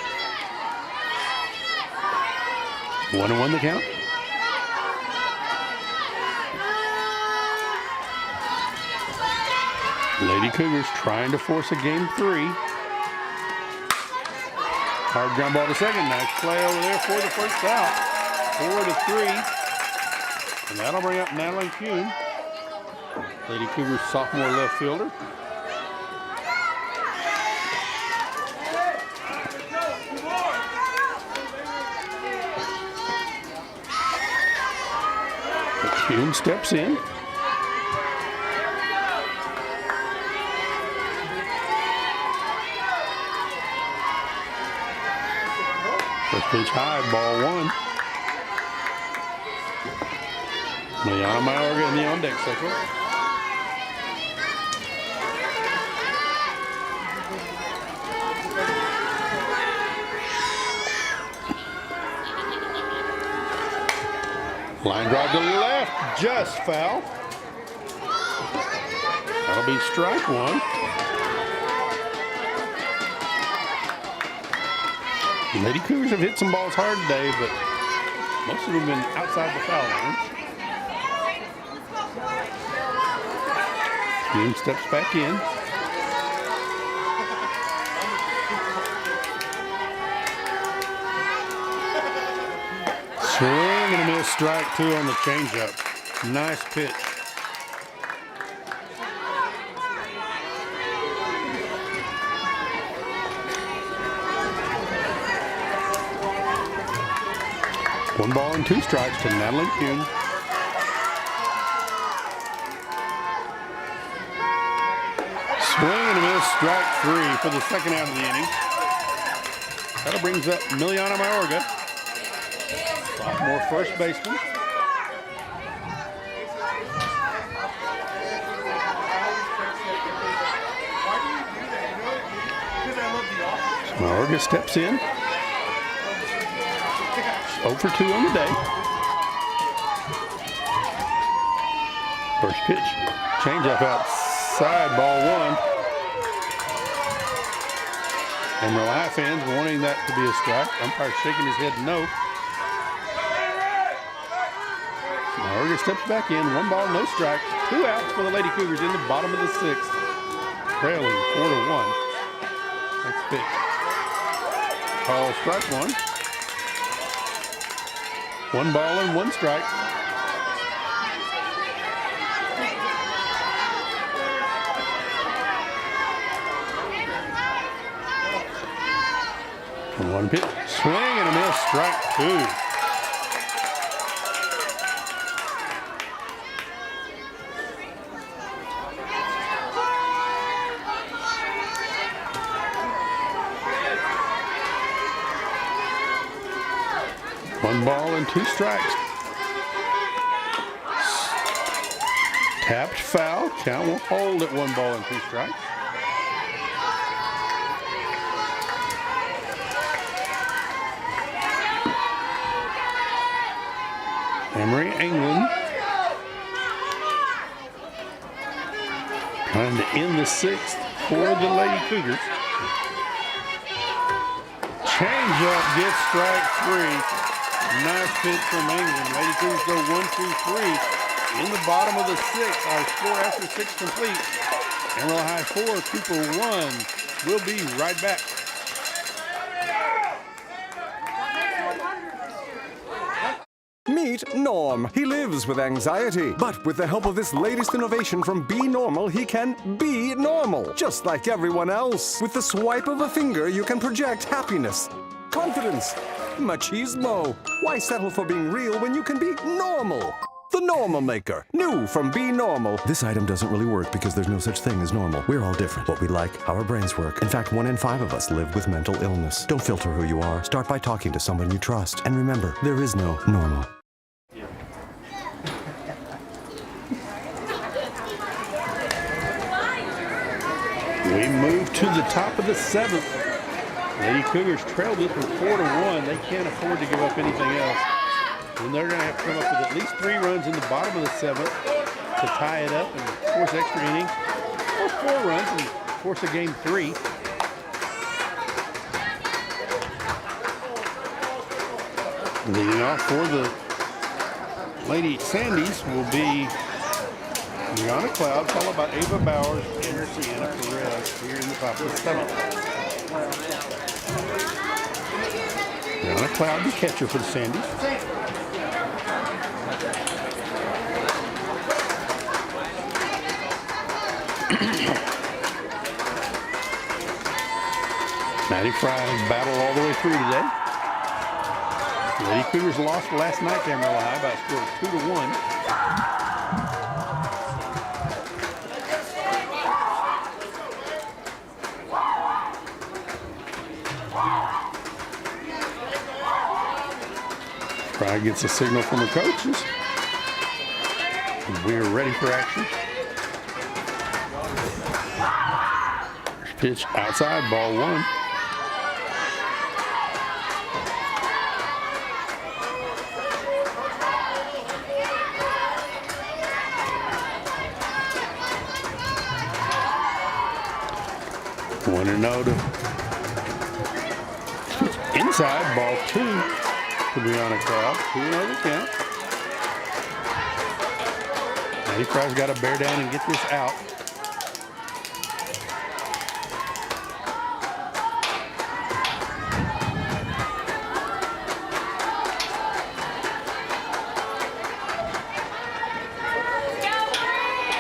1-1 the count. Lady Cougars trying to force a game 3. Hard ground ball to second. Nice play over there for the first out. 4 to 3. And that'll bring up Natalie Kuhn. Lady Cougars sophomore left fielder. Kuhn steps in. First pitch high, ball 1. Miliana Mayorga in the on-deck circle. Line drive to left, just foul. That'll be strike 1. Lady Cougars have hit some balls hard today, but most of them have been outside the foul line. Kuhn steps back in. Swing and a miss, strike 2 on the changeup. Nice pitch. 1 ball and 2 strikes to Natalie Kuhn. Swing and a miss, strike 3 for the second out of the inning. That brings up Miliana Mayorga, sophomore first baseman. Mayorga steps in. 0 for 2 on the day. First pitch, changeup outside, ball 1. Amarillo fans wanting that to be a strike. Umpire shaking his head no. Mayorga steps back in. 1 ball, no strike. 2 outs for the Lady Cougars in the bottom of the 6th. Trailing 4-1. Next pitch. Call strike 1. 1 ball and 1 strike. One pitch, swing and a miss, strike 2. One ball and 2 strikes. Tapped foul. Count will hold at 1 ball and 2 strikes. Emory England trying to end the 6th for the Lady Cougars. Change up gets strike 3. Nice pitch from England. Lady Cougars go 1-2-3 in the bottom of the 6th. Our score after 6 complete. Amarillo High 4, Cooper 1. We'll be right back. Meet Norm. He lives with anxiety, but with the help of this latest innovation from Be Normal, he can be normal, just like everyone else. With the swipe of a finger, you can project happiness, confidence, machismo. Why settle for being real when you can be normal? The Normal Maker. New from Be Normal. This item doesn't really work because there's no such thing as normal. We're all different. What we like, how our brains work. In fact, 1 in 5 of us live with mental illness. Don't filter who you are. Start by talking to someone you trust. And remember, there is no normal. We move to the top of the 7th. Lady Cougars trailed this one 4-1. They can't afford to give up anything else. And they're going to have to come up with at least 3 runs in the bottom of the 7th to tie it up and force extra innings, or 4 runs and force a game 3. Leading off for the Lady Sandies will be Brianna Cloud, followed by Ava Bowers and Sienna Perez here in the top of the 7th. Brianna Cloud, the catcher for the Sandies. Maddie Fry battled all the way through today. Lady Cougars lost last night to Amarillo High by a score of 2-1. Fry gets a signal from her coaches. We are ready for action. Pitch outside, ball 1. One and out. Inside, ball 2 to Brianna Cloud. 2-0 the count. Maddie Fry's got to bear down and get this out.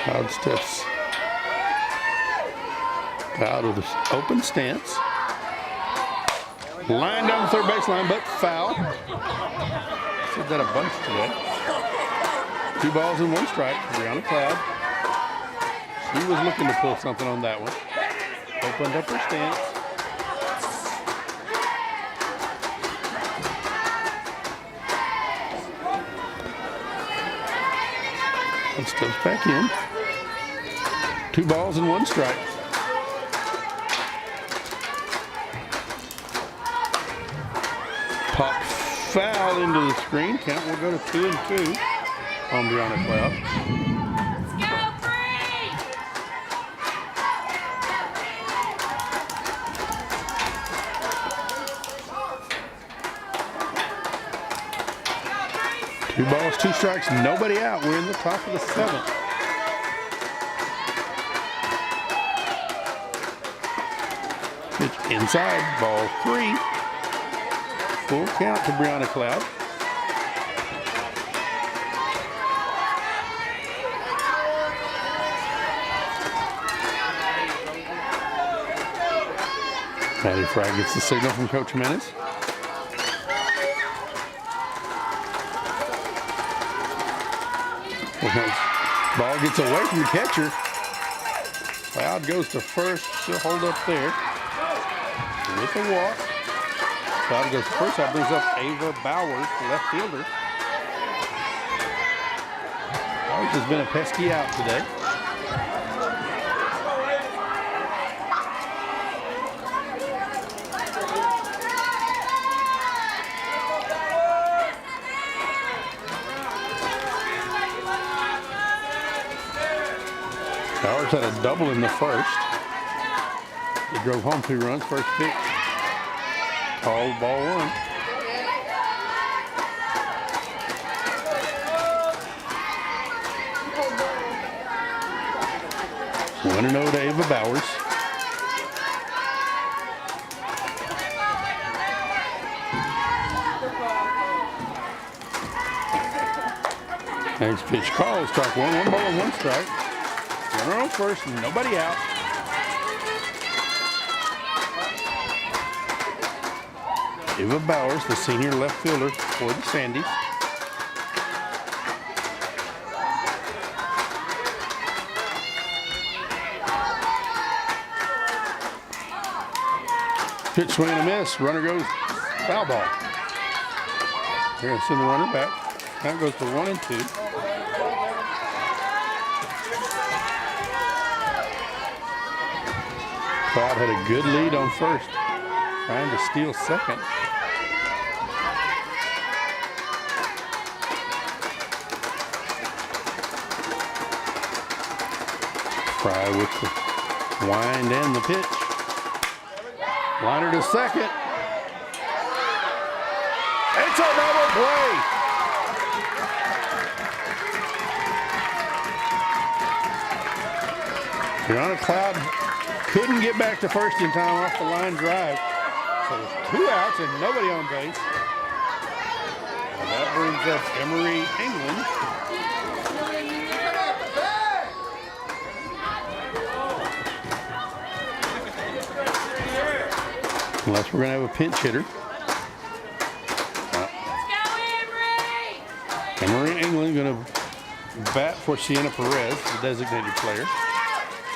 Cloud steps out of the open stance. Line down the third baseline, but foul. Said that a bunch today. 2 balls and 1 strike for Brianna Cloud. She was looking to pull something on that one. Opened up her stance. And steps back in. 2 balls and 1 strike. Pop foul into the screen. Count will go to 2-2 on Brianna Cloud. Two balls, 2 strikes, nobody out. We're in the top of the 7th. Pitch inside, ball 3. Full count to Brianna Cloud. Maddie Fry gets the signal from Coach Jimenez. Ball gets away from the catcher. Cloud goes to first. She'll hold up there with a walk. Cloud goes to first. That brings up Ava Bowers, left fielder. Bowers has been a pesky out today. Bowers had a double in the first. He drove home 2 runs. First pitch. Called ball 1. One and 0 to Ava Bowers. Next pitch called. Strike 1. 1 ball and 1 strike. Runner on first, nobody out. Ava Bowers, the senior left fielder for the Sandies. Pitch swing and a miss. Runner goes foul ball. They're going to send the runner back. Count goes to 1-2. Cloud had a good lead on first, trying to steal second. Fry with the wind and the pitch. Liner to second. It's a double play. Brianna Cloud couldn't get back to first in time off the line drive. So there's 2 outs and nobody on base. And that brings up Emery England. Unless we're going to have a pinch hitter. Emery England going to bat for Sienna Perez, the designated player.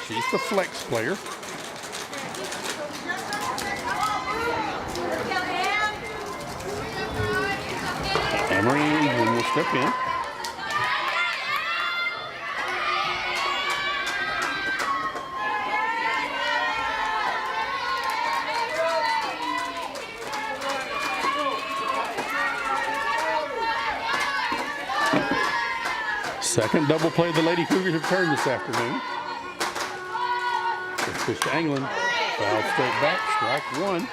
She's the flex player. Emery England will step in. Second double play the Lady Cougars have turned this afternoon. Pitch to England. Foul straight back. Strike 1.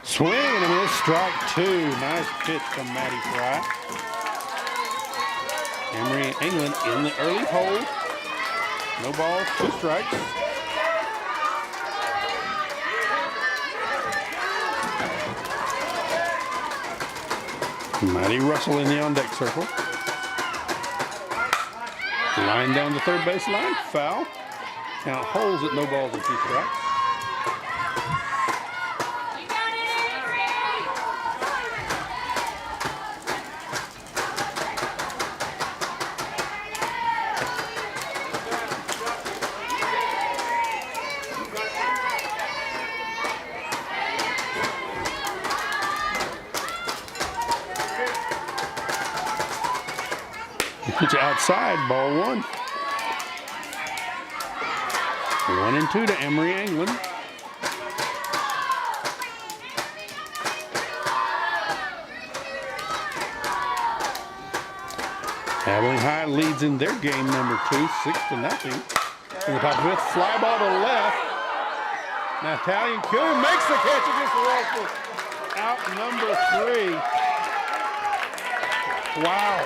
Swing and a miss, strike 2. Nice pitch from Maddie Fry. Emery England in the early hole. No balls, 2 strikes. Mighty Russell in the on-deck circle. Line down the third baseline. Foul. Count holds at no balls and 2 strikes. Pitch outside, ball 1. 1-2 to Emory England. Abilene High leads in their game number 2, 6-0. In the top of the 5th, fly ball to left. Now Italian Killer makes the catch against the wall for out number 3. Wow.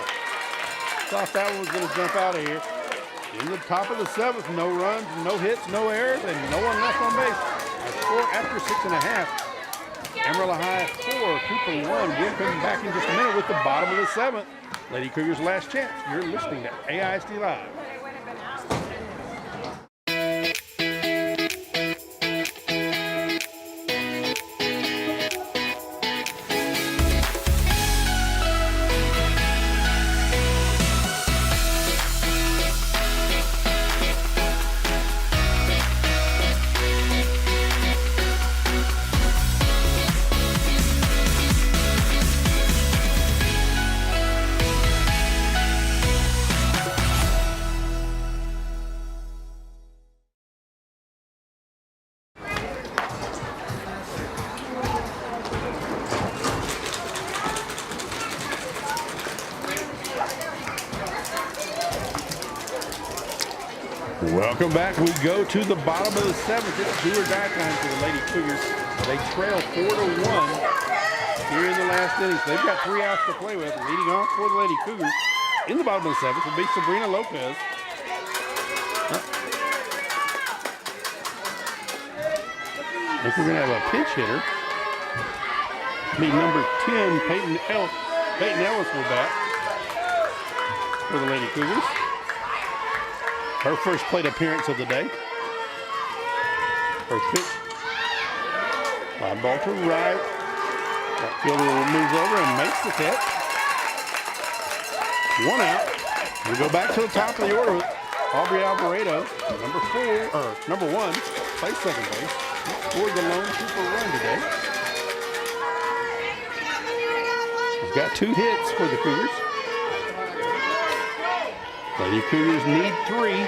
Thought that one was going to jump out of here. In the top of the 7th, no runs, no hits, no errors, and no one left on base. A score after 6.5. Amarillo High 4, Cooper 1. We'll come back in just a minute with the bottom of the 7th. Lady Cougars' last chance. You're listening to AISD Live. Welcome back. We go to the bottom of the 7th. It's do or die time for the Lady Cougars. They trail 4-1 here in the last innings. They've got 3 outs to play with. Leading off for the Lady Cougars in the bottom of the 7th will be Sabrina Lopez. I think we're going to have a pinch hitter. Be number 10, Peyton Ellis will bat for the Lady Cougars. Her first plate appearance of the day. First pitch. Fly ball to right. That fielder moves over and makes the catch. 1 out. We go back to the top of the order. Aubrey Alvarado, number 1, plays second base. Scored the lone super run today. She's got 2 hits for the Cougars. Lady Cougars need 3.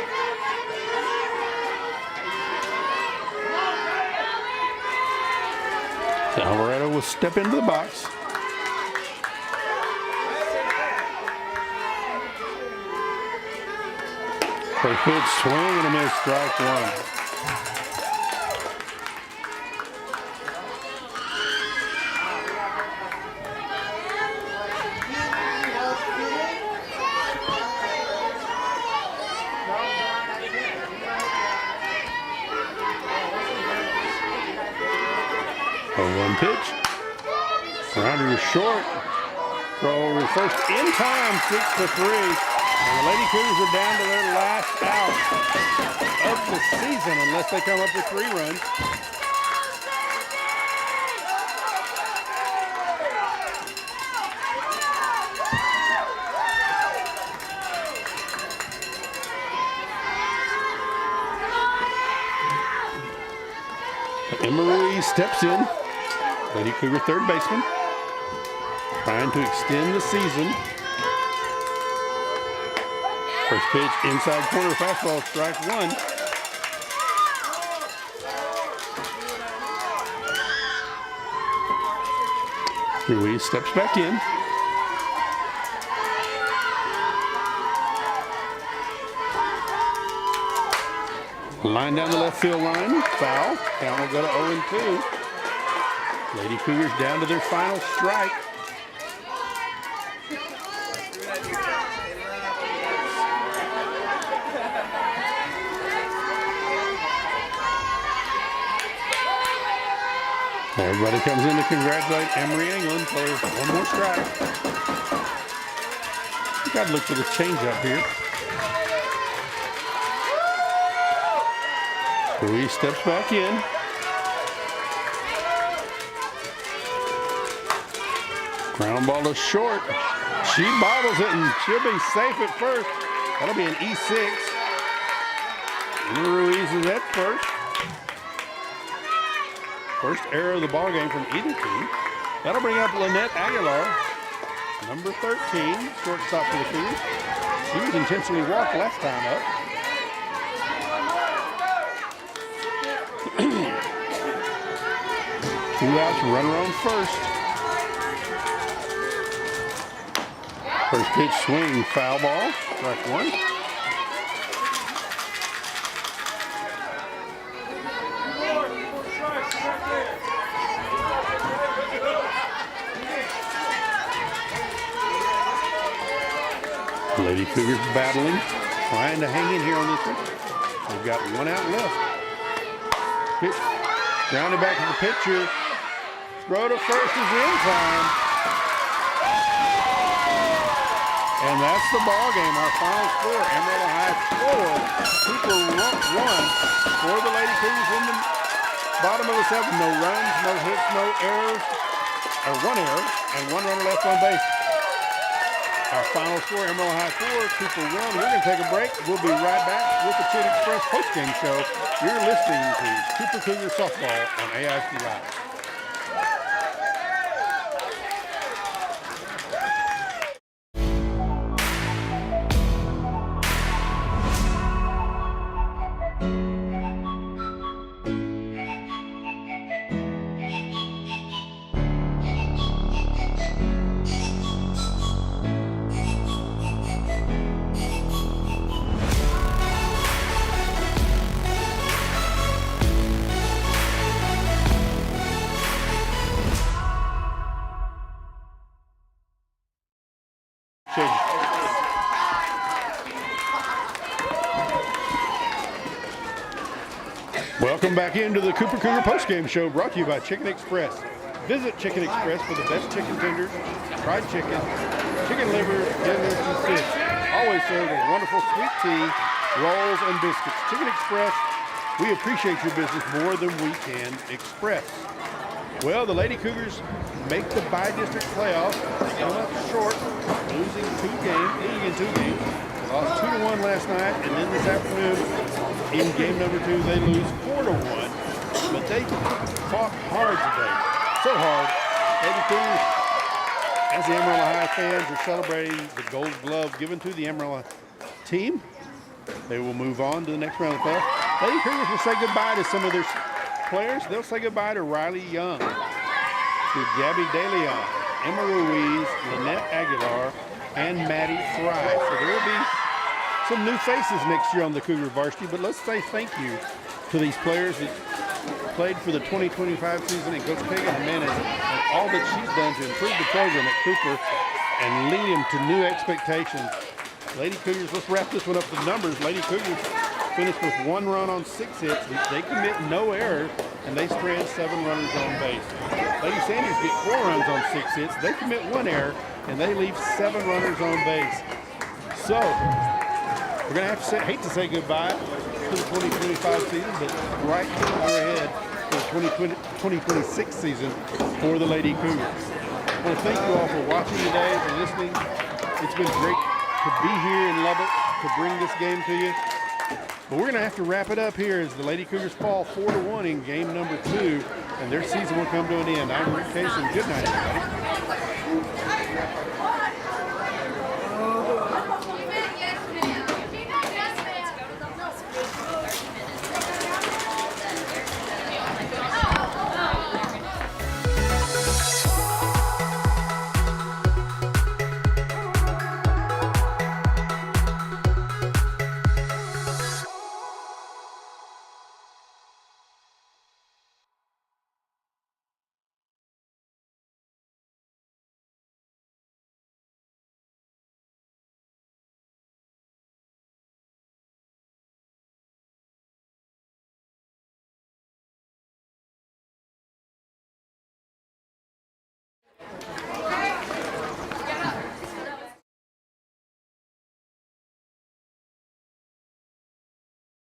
Alvarado will step into the box. First pitch, swing and a miss, strike 1. Pitch. Rounder is short. Throw over first in time, 6-3. And the Lady Cougars are down to their last out of the season unless they come up with 3 runs. Emery steps in. Lady Cougar third baseman, trying to extend the season. First pitch, inside corner fastball, strike 1. Ruiz steps back in. Line down the left field line, foul. Count will go to 0-2. Lady Cougars down to their final strike. Everybody comes in to congratulate Emory England for 1 more strike. Got to look for the changeup here. Ruiz steps back in. Ground ball is short. She bobbles it, and she'll be safe at first. That'll be an E6. Ruiz is at first. First error of the ball game from either team. That'll bring up Lynette Aguilar, number 13, shortstop for the Cougars. She was intentionally walked last time up. Two outs, runner on first. First pitch swing, foul ball, strike one. Lady Cougars battling, trying to hang in here on this one. They've got one out left. Pitch, grounded back to the pitcher. Throw to first is in time. And that's the ball game. Our final score, Amarillo High 4, Cooper 1 for the Lady Cougars in the bottom of the seventh. No runs, no hits, no errors, or one error, and one runner left on base. Our final score, Amarillo High 4, Cooper 1. We're going to take a break. We'll be right back with the Chick Express postgame show. You're listening to Cooper Cougar Softball on AISD Live. Welcome back into the Cooper Cougar postgame show brought to you by Chicken Express. Visit Chicken Express for the best chicken tenders, fried chicken, chicken liver, dinners, and fish. Always served with wonderful sweet tea, rolls, and biscuits. Chicken Express, we appreciate your business more than we can express. Well, the Lady Cougars make the bi-district playoffs. They come up short, leading in two games. They lost 2-1 last night, and then this afternoon, in game number 2, they lose 4-1. But they fought hard today, so hard. Lady Cougars, as the Amarillo High fans are celebrating the Gold Glove given to the Amarillo team, they will move on to the next round of the playoffs. Lady Cougars will say goodbye to some of their players. They'll say goodbye to Riley Young, to Gabby DeLeon, Emma Ruiz, Lynette Aguilar, and Maddie Fry. So there will be some new faces next year on the Cougar varsity, but let's say thank you to these players that played for the 2025 season, and Coach Kagan Jimenez and all that she's done to improve the program at Cooper and lead them to new expectations. Lady Cougars, let's wrap this one up with numbers. Lady Cougars finished with 1 run on 6 hits. They commit no errors, and they strand 7 runners on base. Lady Sandies get 4 runs on 6 hits. They commit 1 error, and they leave 7 runners on base. So, we're going to have to hate to say goodbye to the 2025 season, but right ahead for the 2026 season for the Lady Cougars. I want to thank you all for watching today and listening. It's been great to be here in Lubbock to bring this game to you. But we're going to have to wrap it up here as the Lady Cougars fall 4-1 in game number 2, and their season will come to an end. I'm Rick Casey. Good night, everybody.